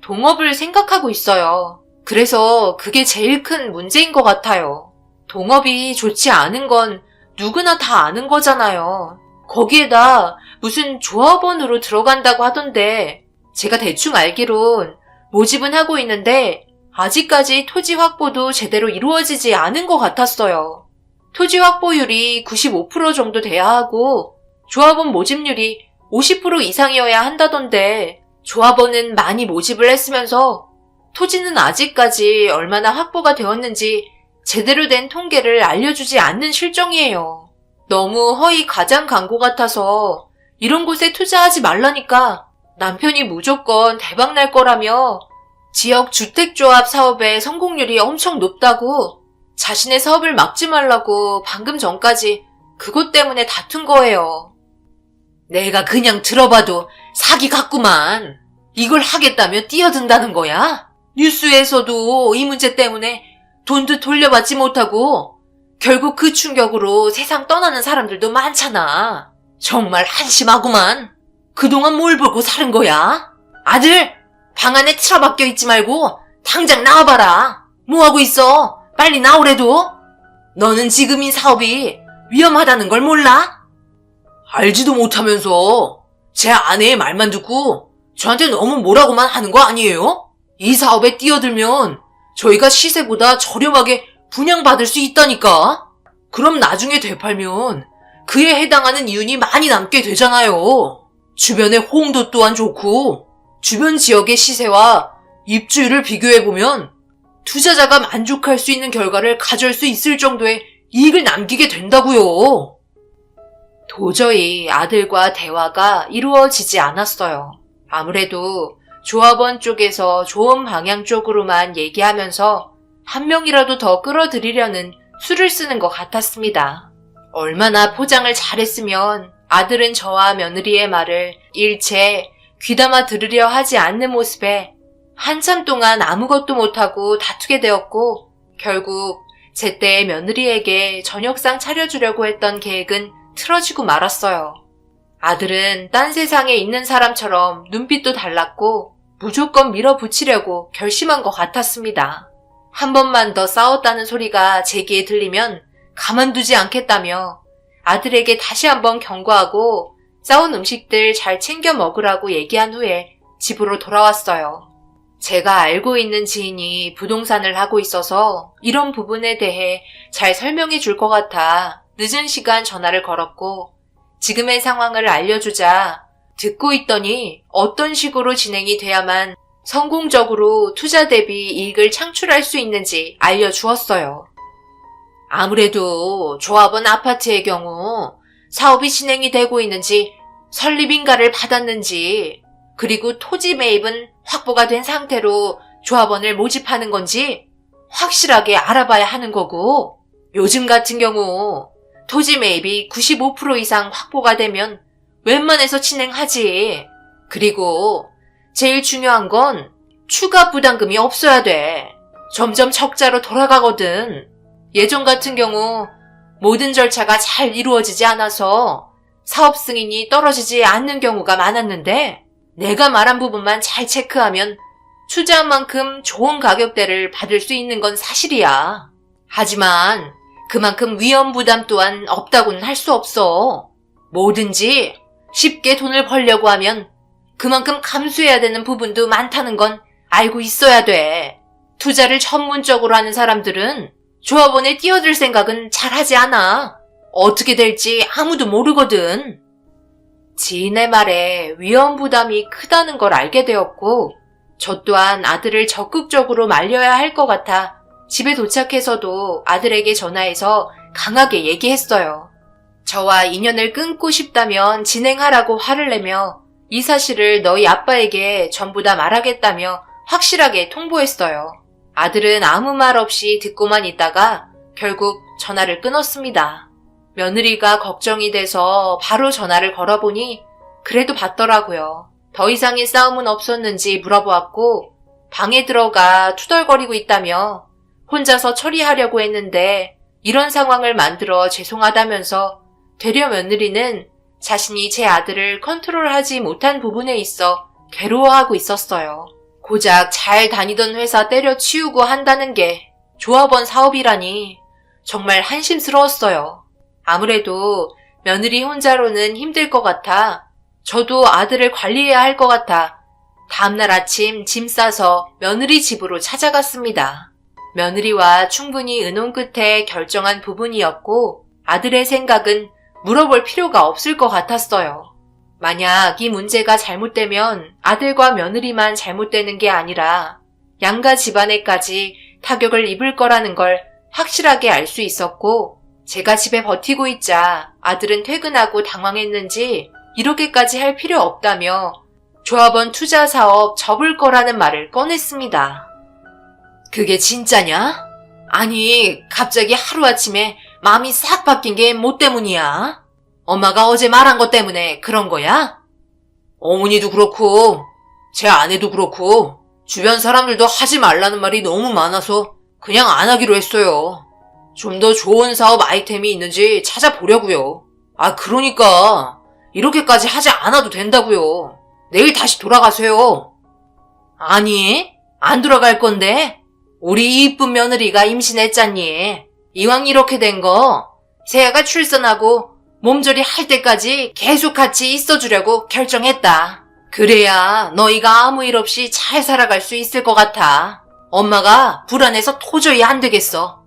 동업을 생각하고 있어요. 그래서 그게 제일 큰 문제인 것 같아요. 동업이 좋지 않은 건 누구나 다 아는 거잖아요. 거기에다 무슨 조합원으로 들어간다고 하던데 제가 대충 알기론 모집은 하고 있는데 아직까지 토지 확보도 제대로 이루어지지 않은 것 같았어요. 토지 확보율이 95% 정도 돼야 하고 조합원 모집률이 50% 이상이어야 한다던데 조합원은 많이 모집을 했으면서 토지는 아직까지 얼마나 확보가 되었는지 제대로 된 통계를 알려주지 않는 실정이에요. 너무 허위 가장 광고 같아서 이런 곳에 투자하지 말라니까 남편이 무조건 대박 날 거라며 지역 주택조합 사업의 성공률이 엄청 높다고 자신의 사업을 막지 말라고 방금 전까지 그것 때문에 다툰 거예요. 내가 그냥 들어봐도 사기 같구만. 이걸 하겠다며 뛰어든다는 거야? 뉴스에서도 이 문제 때문에 돈도 돌려받지 못하고 결국 그 충격으로 세상 떠나는 사람들도 많잖아. 정말 한심하구만. 그동안 뭘 보고 사는 거야? 아들, 방 안에 틀어박혀 있지 말고 당장 나와봐라. 뭐하고 있어? 빨리 나오래도. 너는 지금 이 사업이 위험하다는 걸 몰라? 알지도 못하면서 제 아내의 말만 듣고 저한테 너무 뭐라고만 하는 거 아니에요? 이 사업에 뛰어들면 저희가 시세보다 저렴하게 분양받을 수 있다니까. 그럼 나중에 되팔면 그에 해당하는 이윤이 많이 남게 되잖아요. 주변의 호응도 또한 좋고 주변 지역의 시세와 입주율을 비교해보면 투자자가 만족할 수 있는 결과를 가져올 수 있을 정도의 이익을 남기게 된다고요. 도저히 아들과 대화가 이루어지지 않았어요. 아무래도 조합원 쪽에서 좋은 방향 쪽으로만 얘기하면서 한 명이라도 더 끌어들이려는 수를 쓰는 것 같았습니다. 얼마나 포장을 잘했으면 아들은 저와 며느리의 말을 일체 귀담아 들으려 하지 않는 모습에 한참 동안 아무것도 못하고 다투게 되었고 결국 제때 며느리에게 저녁상 차려주려고 했던 계획은 틀어지고 말았어요. 아들은 딴 세상에 있는 사람처럼 눈빛도 달랐고 무조건 밀어붙이려고 결심한 것 같았습니다. 한 번만 더 싸웠다는 소리가 제 귀에 들리면 가만두지 않겠다며 아들에게 다시 한번 경고하고 싸운 음식들 잘 챙겨 먹으라고 얘기한 후에 집으로 돌아왔어요. 제가 알고 있는 지인이 부동산을 하고 있어서 이런 부분에 대해 잘 설명해 줄 것 같아 늦은 시간 전화를 걸었고 지금의 상황을 알려주자 듣고 있더니 어떤 식으로 진행이 돼야만 성공적으로 투자 대비 이익을 창출할 수 있는지 알려주었어요. 아무래도 조합원 아파트의 경우 사업이 진행이 되고 있는지 설립인가를 받았는지 그리고 토지 매입은 확보가 된 상태로 조합원을 모집하는 건지 확실하게 알아봐야 하는 거고 요즘 같은 경우 토지 매입이 95% 이상 확보가 되면 웬만해서 진행하지. 그리고 제일 중요한 건 추가 부담금이 없어야 돼. 점점 적자로 돌아가거든. 예전 같은 경우 모든 절차가 잘 이루어지지 않아서 사업 승인이 떨어지지 않는 경우가 많았는데 내가 말한 부분만 잘 체크하면 투자한 만큼 좋은 가격대를 받을 수 있는 건 사실이야. 하지만 그만큼 위험 부담 또한 없다고는 할 수 없어. 뭐든지 쉽게 돈을 벌려고 하면 그만큼 감수해야 되는 부분도 많다는 건 알고 있어야 돼. 투자를 전문적으로 하는 사람들은 조합원에 뛰어들 생각은 잘 하지 않아. 어떻게 될지 아무도 모르거든. 지인의 말에 위험 부담이 크다는 걸 알게 되었고 저 또한 아들을 적극적으로 말려야 할 것 같아 집에 도착해서도 아들에게 전화해서 강하게 얘기했어요. 저와 인연을 끊고 싶다면 진행하라고 화를 내며 이 사실을 너희 아빠에게 전부 다 말하겠다며 확실하게 통보했어요. 아들은 아무 말 없이 듣고만 있다가 결국 전화를 끊었습니다. 며느리가 걱정이 돼서 바로 전화를 걸어보니 그래도 받더라고요. 더 이상의 싸움은 없었는지 물어보았고 방에 들어가 투덜거리고 있다며 혼자서 처리하려고 했는데 이런 상황을 만들어 죄송하다면서 되려 며느리는 자신이 제 아들을 컨트롤하지 못한 부분에 있어 괴로워하고 있었어요. 고작 잘 다니던 회사 때려치우고 한다는 게 조합원 사업이라니 정말 한심스러웠어요. 아무래도 며느리 혼자로는 힘들 것 같아 저도 아들을 관리해야 할 것 같아 다음날 아침 짐 싸서 며느리 집으로 찾아갔습니다. 며느리와 충분히 의논 끝에 결정한 부분이었고 아들의 생각은 물어볼 필요가 없을 것 같았어요. 만약 이 문제가 잘못되면 아들과 며느리만 잘못되는 게 아니라 양가 집안에까지 타격을 입을 거라는 걸 확실하게 알 수 있었고 제가 집에 버티고 있자 아들은 퇴근하고 당황했는지 이렇게까지 할 필요 없다며 조합원 투자 사업 접을 거라는 말을 꺼냈습니다. 그게 진짜냐? 아니, 갑자기 하루아침에 마음이 싹 바뀐 게 뭐 때문이야? 엄마가 어제 말한 것 때문에 그런 거야? 어머니도 그렇고 제 아내도 그렇고 주변 사람들도 하지 말라는 말이 너무 많아서 그냥 안 하기로 했어요. 좀 더 좋은 사업 아이템이 있는지 찾아보려고요. 그러니까 이렇게까지 하지 않아도 된다고요. 내일 다시 돌아가세요. 아니, 안 돌아갈 건데 우리 이쁜 며느리가 임신했잖니. 이왕 이렇게 된 거 새아가 출산하고 몸조리 할 때까지 계속 같이 있어주려고 결정했다. 그래야 너희가 아무 일 없이 잘 살아갈 수 있을 것 같아. 엄마가 불안해서 도저히 안 되겠어.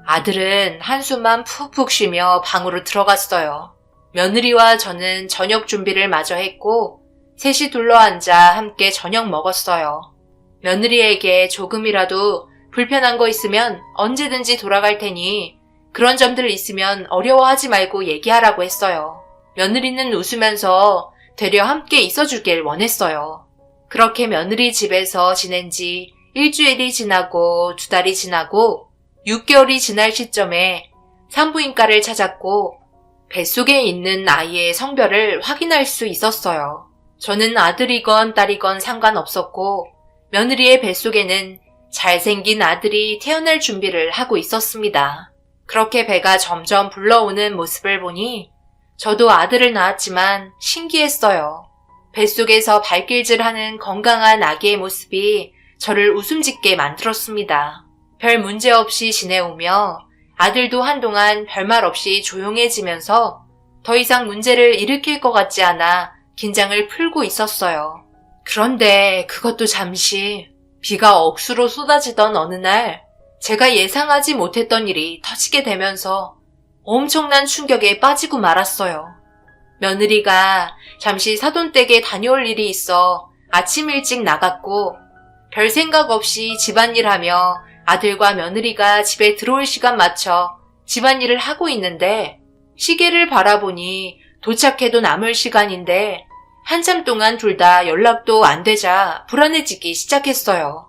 아들은 한숨만 푹푹 쉬며 방으로 들어갔어요. 며느리와 저는 저녁 준비를 마저 했고 셋이 둘러앉아 함께 저녁 먹었어요. 며느리에게 조금이라도 불편한 거 있으면 언제든지 돌아갈 테니 그런 점들 있으면 어려워하지 말고 얘기하라고 했어요. 며느리는 웃으면서 되려 함께 있어주길 원했어요. 그렇게 며느리 집에서 지낸 지 일주일이 지나고 2달이 지나고 6개월이 지날 시점에 산부인과를 찾았고 뱃속에 있는 아이의 성별을 확인할 수 있었어요. 저는 아들이건 딸이건 상관없었고 며느리의 뱃속에는 잘생긴 아들이 태어날 준비를 하고 있었습니다. 그렇게 배가 점점 불러오는 모습을 보니 저도 아들을 낳았지만 신기했어요. 뱃속에서 발길질하는 건강한 아기의 모습이 저를 웃음짓게 만들었습니다. 별 문제 없이 지내오며 아들도 한동안 별말 없이 조용해지면서 더 이상 문제를 일으킬 것 같지 않아 긴장을 풀고 있었어요. 그런데 그것도 잠시 비가 억수로 쏟아지던 어느 날 제가 예상하지 못했던 일이 터지게 되면서 엄청난 충격에 빠지고 말았어요. 며느리가 잠시 사돈댁에 다녀올 일이 있어 아침 일찍 나갔고 별 생각 없이 집안일하며 아들과 며느리가 집에 들어올 시간 맞춰 집안일을 하고 있는데 시계를 바라보니 도착해도 남을 시간인데 한참 동안 둘 다 연락도 안 되자 불안해지기 시작했어요.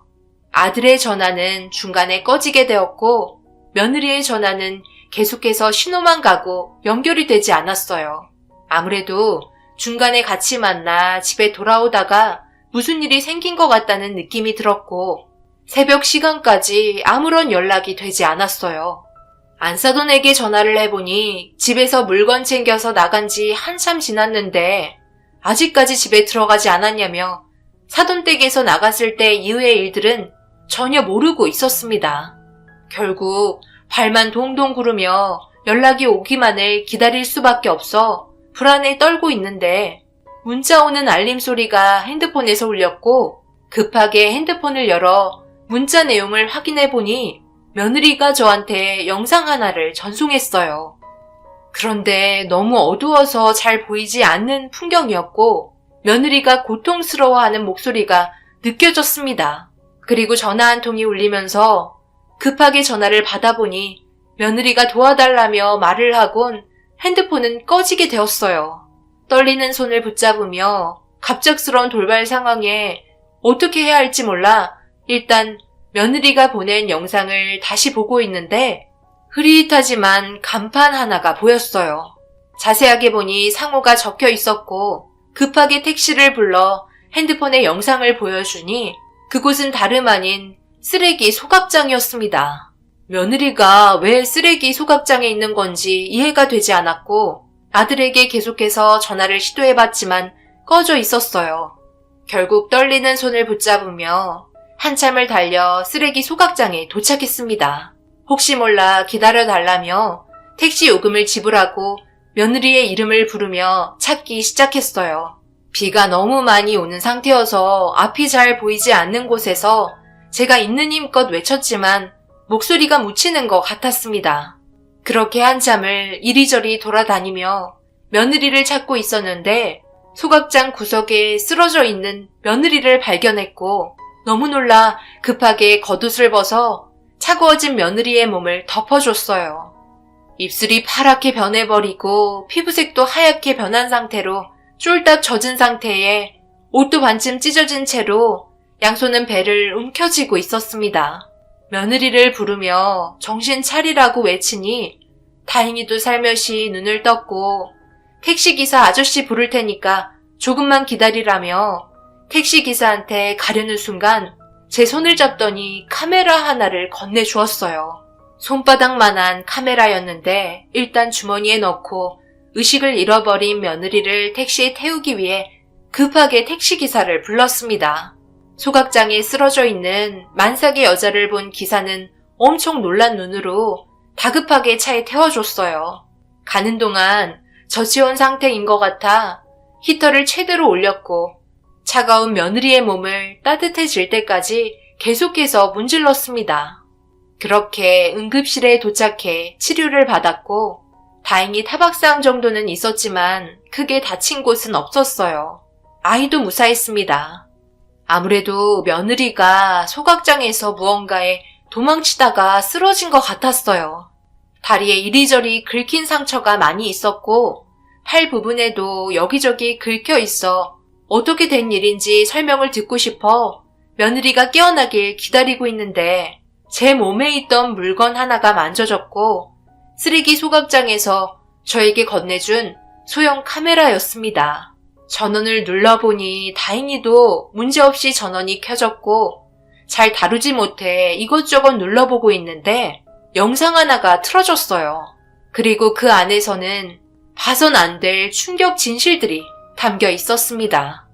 아들의 전화는 중간에 꺼지게 되었고 며느리의 전화는 계속해서 신호만 가고 연결이 되지 않았어요. 아무래도 중간에 같이 만나 집에 돌아오다가 무슨 일이 생긴 것 같다는 느낌이 들었고 새벽 시간까지 아무런 연락이 되지 않았어요. 안사돈에게 전화를 해보니 집에서 물건 챙겨서 나간 지 한참 지났는데 아직까지 집에 들어가지 않았냐며 사돈댁에서 나갔을 때 이후의 일들은 전혀 모르고 있었습니다. 결국 발만 동동 구르며 연락이 오기만을 기다릴 수밖에 없어 불안에 떨고 있는데 문자 오는 알림 소리가 핸드폰에서 울렸고 급하게 핸드폰을 열어 문자 내용을 확인해 보니 며느리가 저한테 영상 하나를 전송했어요. 그런데 너무 어두워서 잘 보이지 않는 풍경이었고 며느리가 고통스러워하는 목소리가 느껴졌습니다. 그리고 전화 한 통이 울리면서 급하게 전화를 받아보니 며느리가 도와달라며 말을 하곤 핸드폰은 꺼지게 되었어요. 떨리는 손을 붙잡으며 갑작스러운 돌발 상황에 어떻게 해야 할지 몰라 일단 며느리가 보낸 영상을 다시 보고 있는데 흐릿하지만 간판 하나가 보였어요. 자세하게 보니 상호가 적혀 있었고 급하게 택시를 불러 핸드폰에 영상을 보여주니 그곳은 다름 아닌 쓰레기 소각장이었습니다. 며느리가 왜 쓰레기 소각장에 있는 건지 이해가 되지 않았고 아들에게 계속해서 전화를 시도해봤지만 꺼져 있었어요. 결국 떨리는 손을 붙잡으며 한참을 달려 쓰레기 소각장에 도착했습니다. 혹시 몰라 기다려달라며 택시 요금을 지불하고 며느리의 이름을 부르며 찾기 시작했어요. 비가 너무 많이 오는 상태여서 앞이 잘 보이지 않는 곳에서 제가 있는 힘껏 외쳤지만 목소리가 묻히는 것 같았습니다. 그렇게 한참을 이리저리 돌아다니며 며느리를 찾고 있었는데 소각장 구석에 쓰러져 있는 며느리를 발견했고 너무 놀라 급하게 겉옷을 벗어 차가워진 며느리의 몸을 덮어줬어요. 입술이 파랗게 변해버리고 피부색도 하얗게 변한 상태로 쫄딱 젖은 상태에 옷도 반쯤 찢어진 채로 양손은 배를 움켜쥐고 있었습니다. 며느리를 부르며 정신 차리라고 외치니 다행히도 살며시 눈을 떴고 택시기사 아저씨 부를 테니까 조금만 기다리라며 택시기사한테 가려는 순간 제 손을 잡더니 카메라 하나를 건네주었어요. 손바닥만한 카메라였는데 일단 주머니에 넣고 의식을 잃어버린 며느리를 택시에 태우기 위해 급하게 택시기사를 불렀습니다. 소각장에 쓰러져 있는 만삭의 여자를 본 기사는 엄청 놀란 눈으로 다급하게 차에 태워줬어요. 가는 동안 저체온 상태인 것 같아 히터를 최대로 올렸고 차가운 며느리의 몸을 따뜻해질 때까지 계속해서 문질렀습니다. 그렇게 응급실에 도착해 치료를 받았고 다행히 타박상 정도는 있었지만 크게 다친 곳은 없었어요. 아이도 무사했습니다. 아무래도 며느리가 소각장에서 무언가에 도망치다가 쓰러진 것 같았어요. 다리에 이리저리 긁힌 상처가 많이 있었고 팔 부분에도 여기저기 긁혀 있어 어떻게 된 일인지 설명을 듣고 싶어 며느리가 깨어나길 기다리고 있는데 제 몸에 있던 물건 하나가 만져졌고 쓰레기 소각장에서 저에게 건네준 소형 카메라였습니다. 전원을 눌러보니 다행히도 문제없이 전원이 켜졌고 잘 다루지 못해 이것저것 눌러보고 있는데 영상 하나가 틀어졌어요. 그리고 그 안에서는 봐선 안 될 충격 진실들이 담겨 있었습니다.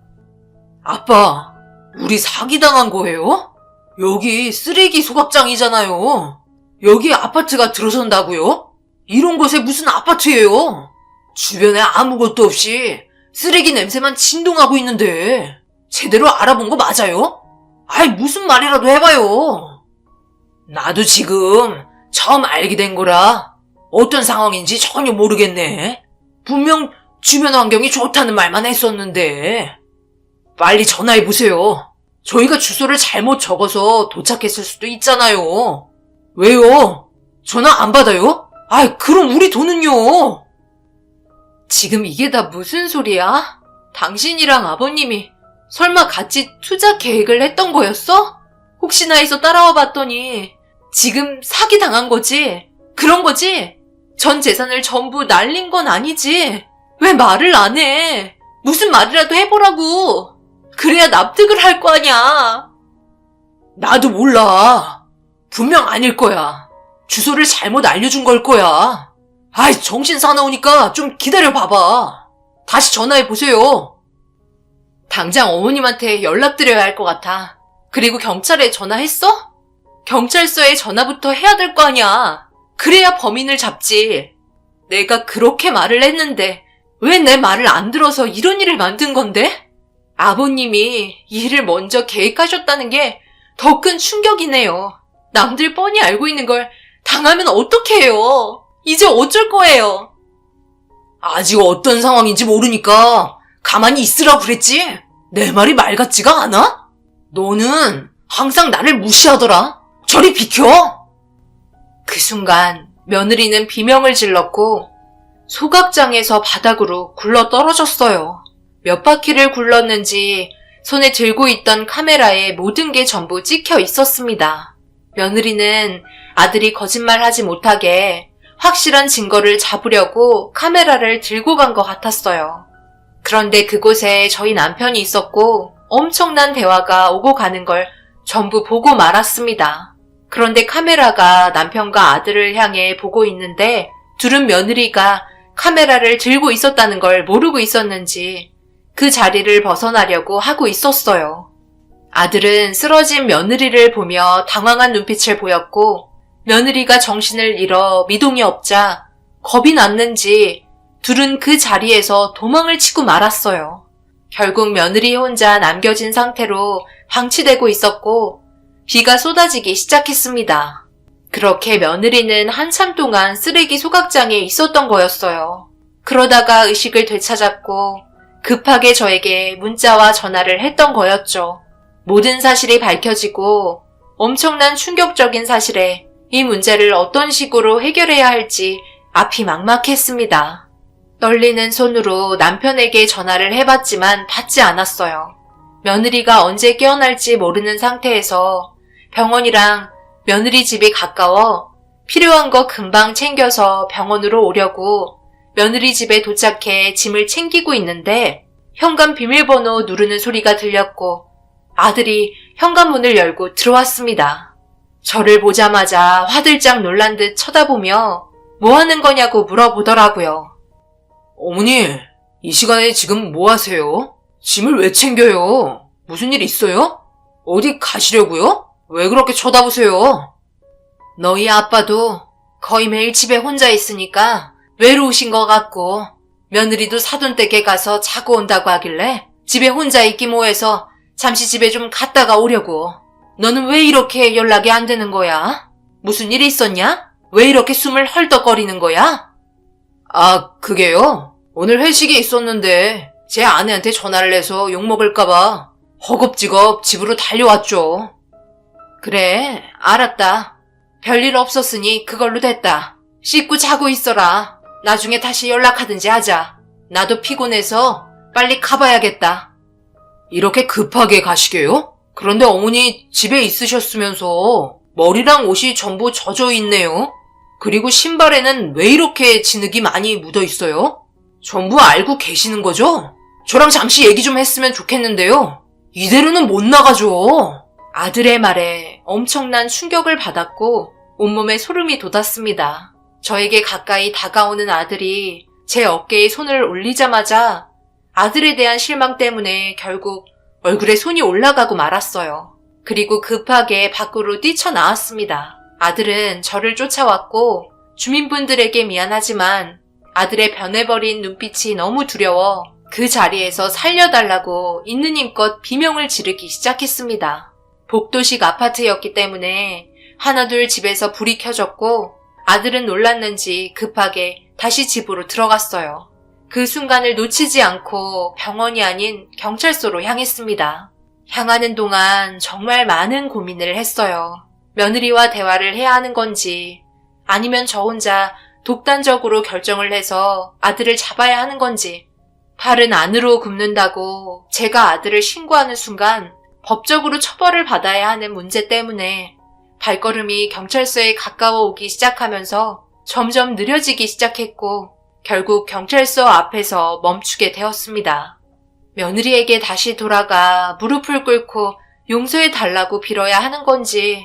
아빠, 우리 사기당한 거예요? 여기 쓰레기 소각장이잖아요. 여기 아파트가 들어선다고요? 이런 곳에 무슨 아파트예요? 주변에 아무것도 없이 쓰레기 냄새만 진동하고 있는데 제대로 알아본 거 맞아요? 아이, 무슨 말이라도 해봐요. 나도 지금 처음 알게 된 거라 어떤 상황인지 전혀 모르겠네. 분명 주변 환경이 좋다는 말만 했었는데. 빨리 전화해보세요. 저희가 주소를 잘못 적어서 도착했을 수도 있잖아요. 왜요? 전화 안 받아요? 아이, 그럼 우리 돈은요? 지금 이게 다 무슨 소리야? 당신이랑 아버님이 설마 같이 투자 계획을 했던 거였어? 혹시나 해서 따라와 봤더니 지금 사기 당한 거지? 그런 거지? 전 재산을 전부 날린 건 아니지? 왜 말을 안 해? 무슨 말이라도 해보라고. 그래야 납득을 할 거 아냐. 나도 몰라. 분명 아닐 거야. 주소를 잘못 알려준 걸 거야. 아이, 정신 사나우니까 좀 기다려봐봐. 다시 전화해보세요. 당장 어머님한테 연락드려야 할 것 같아. 그리고 경찰에 전화했어? 경찰서에 전화부터 해야 될 거 아니야. 그래야 범인을 잡지. 내가 그렇게 말을 했는데 왜 내 말을 안 들어서 이런 일을 만든 건데? 아버님이 이 일을 먼저 계획하셨다는 게 더 큰 충격이네요. 남들 뻔히 알고 있는 걸 당하면 어떡해요? 이제 어쩔 거예요? 아직 어떤 상황인지 모르니까 가만히 있으라고 그랬지? 내 말이 말 같지가 않아? 너는 항상 나를 무시하더라. 저리 비켜! 그 순간 며느리는 비명을 질렀고 소각장에서 바닥으로 굴러 떨어졌어요. 몇 바퀴를 굴렀는지 손에 들고 있던 카메라에 모든 게 전부 찍혀 있었습니다. 며느리는 아들이 거짓말하지 못하게 확실한 증거를 잡으려고 카메라를 들고 간 것 같았어요. 그런데 그곳에 저희 남편이 있었고 엄청난 대화가 오고 가는 걸 전부 보고 말았습니다. 그런데 카메라가 남편과 아들을 향해 보고 있는데 둘은 며느리가 카메라를 들고 있었다는 걸 모르고 있었는지 그 자리를 벗어나려고 하고 있었어요. 아들은 쓰러진 며느리를 보며 당황한 눈빛을 보였고 며느리가 정신을 잃어 미동이 없자 겁이 났는지 둘은 그 자리에서 도망을 치고 말았어요. 결국 며느리 혼자 남겨진 상태로 방치되고 있었고 비가 쏟아지기 시작했습니다. 그렇게 며느리는 한참 동안 쓰레기 소각장에 있었던 거였어요. 그러다가 의식을 되찾았고 급하게 저에게 문자와 전화를 했던 거였죠. 모든 사실이 밝혀지고 엄청난 충격적인 사실에 이 문제를 어떤 식으로 해결해야 할지 앞이 막막했습니다. 떨리는 손으로 남편에게 전화를 해봤지만 받지 않았어요. 며느리가 언제 깨어날지 모르는 상태에서 병원이랑 며느리 집이 가까워 필요한 거 금방 챙겨서 병원으로 오려고 며느리 집에 도착해 짐을 챙기고 있는데 현관 비밀번호 누르는 소리가 들렸고 아들이 현관문을 열고 들어왔습니다. 저를 보자마자 화들짝 놀란 듯 쳐다보며 뭐 하는 거냐고 물어보더라고요. 어머니, 이 시간에 지금 뭐 하세요? 짐을 왜 챙겨요? 무슨 일 있어요? 어디 가시려고요? 왜 그렇게 쳐다보세요? 너희 아빠도 거의 매일 집에 혼자 있으니까 외로우신 것 같고 며느리도 사돈댁에 가서 자고 온다고 하길래 집에 혼자 있기 뭐해서 잠시 집에 좀 갔다가 오려고. 너는 왜 이렇게 연락이 안 되는 거야? 무슨 일 있었냐? 왜 이렇게 숨을 헐떡거리는 거야? 아, 그게요? 오늘 회식이 있었는데 제 아내한테 전화를 해서 욕먹을까봐 허겁지겁 집으로 달려왔죠. 그래, 알았다. 별일 없었으니 그걸로 됐다. 씻고 자고 있어라. 나중에 다시 연락하든지 하자. 나도 피곤해서 빨리 가봐야겠다. 이렇게 급하게 가시게요? 그런데 어머니 집에 있으셨으면서 머리랑 옷이 전부 젖어 있네요. 그리고 신발에는 왜 이렇게 진흙이 많이 묻어 있어요? 전부 알고 계시는 거죠? 저랑 잠시 얘기 좀 했으면 좋겠는데요. 이대로는 못 나가죠. 아들의 말에 엄청난 충격을 받았고 온몸에 소름이 돋았습니다. 저에게 가까이 다가오는 아들이 제 어깨에 손을 올리자마자 아들에 대한 실망 때문에 결국 얼굴에 손이 올라가고 말았어요. 그리고 급하게 밖으로 뛰쳐나왔습니다. 아들은 저를 쫓아왔고 주민분들에게 미안하지만 아들의 변해버린 눈빛이 너무 두려워 그 자리에서 살려달라고 있는 힘껏 비명을 지르기 시작했습니다. 복도식 아파트였기 때문에 하나둘 집에서 불이 켜졌고 아들은 놀랐는지 급하게 다시 집으로 들어갔어요. 그 순간을 놓치지 않고 병원이 아닌 경찰서로 향했습니다. 향하는 동안 정말 많은 고민을 했어요. 며느리와 대화를 해야 하는 건지 아니면 저 혼자 독단적으로 결정을 해서 아들을 잡아야 하는 건지. 팔은 안으로 굽는다고 제가 아들을 신고하는 순간 법적으로 처벌을 받아야 하는 문제 때문에 발걸음이 경찰서에 가까워 오기 시작하면서 점점 느려지기 시작했고 결국 경찰서 앞에서 멈추게 되었습니다. 며느리에게 다시 돌아가 무릎을 꿇고 용서해 달라고 빌어야 하는 건지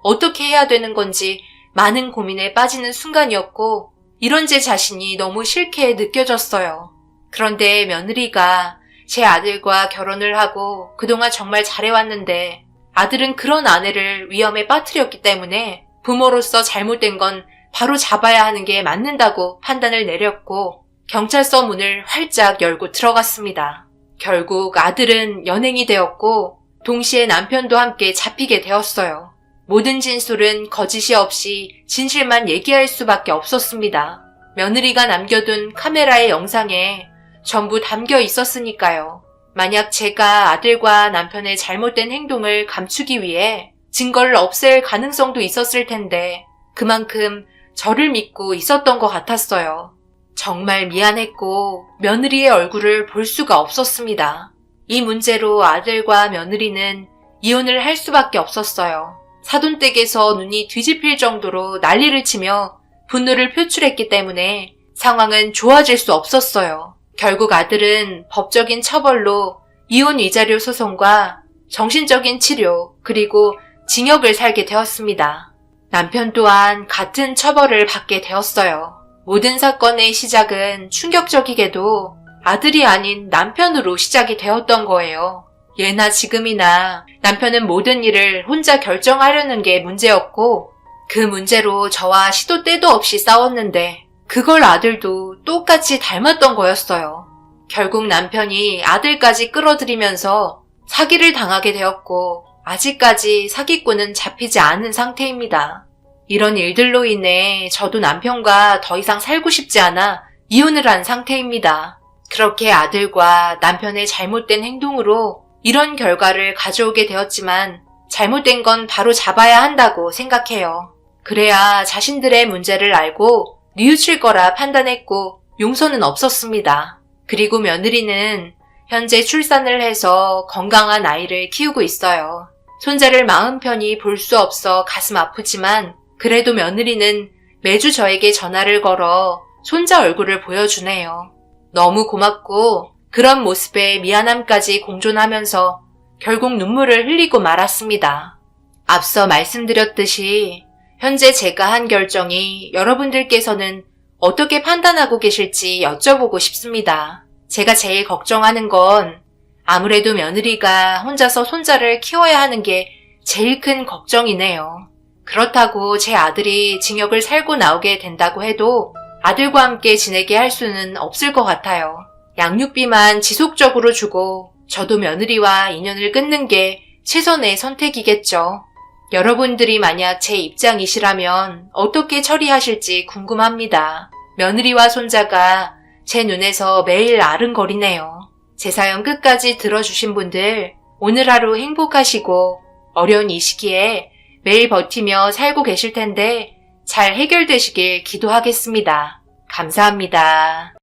어떻게 해야 되는 건지 많은 고민에 빠지는 순간이었고 이런 제 자신이 너무 싫게 느껴졌어요. 그런데 며느리가 제 아들과 결혼을 하고 그동안 정말 잘해왔는데 아들은 그런 아내를 위험에 빠뜨렸기 때문에 부모로서 잘못된 건 바로 잡아야 하는 게 맞는다고 판단을 내렸고 경찰서 문을 활짝 열고 들어갔습니다. 결국 아들은 연행이 되었고 동시에 남편도 함께 잡히게 되었어요. 모든 진술은 거짓이 없이 진실만 얘기할 수밖에 없었습니다. 며느리가 남겨둔 카메라의 영상에 전부 담겨 있었으니까요. 만약 제가 아들과 남편의 잘못된 행동을 감추기 위해 증거를 없앨 가능성도 있었을 텐데 그만큼 저를 믿고 있었던 것 같았어요. 정말 미안했고 며느리의 얼굴을 볼 수가 없었습니다. 이 문제로 아들과 며느리는 이혼을 할 수밖에 없었어요. 사돈댁에서 눈이 뒤집힐 정도로 난리를 치며 분노를 표출했기 때문에 상황은 좋아질 수 없었어요. 결국 아들은 법적인 처벌로 이혼 위자료 소송과 정신적인 치료 그리고 징역을 살게 되었습니다. 남편 또한 같은 처벌을 받게 되었어요. 모든 사건의 시작은 충격적이게도 아들이 아닌 남편으로 시작이 되었던 거예요. 예나 지금이나 남편은 모든 일을 혼자 결정하려는 게 문제였고 그 문제로 저와 시도 때도 없이 싸웠는데 그걸 아들도 똑같이 닮았던 거였어요. 결국 남편이 아들까지 끌어들이면서 사기를 당하게 되었고 아직까지 사기꾼은 잡히지 않은 상태입니다. 이런 일들로 인해 저도 남편과 더 이상 살고 싶지 않아 이혼을 한 상태입니다. 그렇게 아들과 남편의 잘못된 행동으로 이런 결과를 가져오게 되었지만 잘못된 건 바로 잡아야 한다고 생각해요. 그래야 자신들의 문제를 알고 뉘우칠 거라 판단했고 용서는 없었습니다. 그리고 며느리는 현재 출산을 해서 건강한 아이를 키우고 있어요. 손자를 마음 편히 볼 수 없어 가슴 아프지만 그래도 며느리는 매주 저에게 전화를 걸어 손자 얼굴을 보여주네요. 너무 고맙고 그런 모습에 미안함까지 공존하면서 결국 눈물을 흘리고 말았습니다. 앞서 말씀드렸듯이 현재 제가 한 결정이 여러분들께서는 어떻게 판단하고 계실지 여쭤보고 싶습니다. 제가 제일 걱정하는 건 아무래도 며느리가 혼자서 손자를 키워야 하는 게 제일 큰 걱정이네요. 그렇다고 제 아들이 징역을 살고 나오게 된다고 해도 아들과 함께 지내게 할 수는 없을 것 같아요. 양육비만 지속적으로 주고 저도 며느리와 인연을 끊는 게 최선의 선택이겠죠. 여러분들이 만약 제 입장이시라면 어떻게 처리하실지 궁금합니다. 며느리와 손자가 제 눈에서 매일 아른거리네요. 제 사연 끝까지 들어주신 분들 오늘 하루 행복하시고 어려운 이 시기에 매일 버티며 살고 계실 텐데 잘 해결되시길 기도하겠습니다. 감사합니다.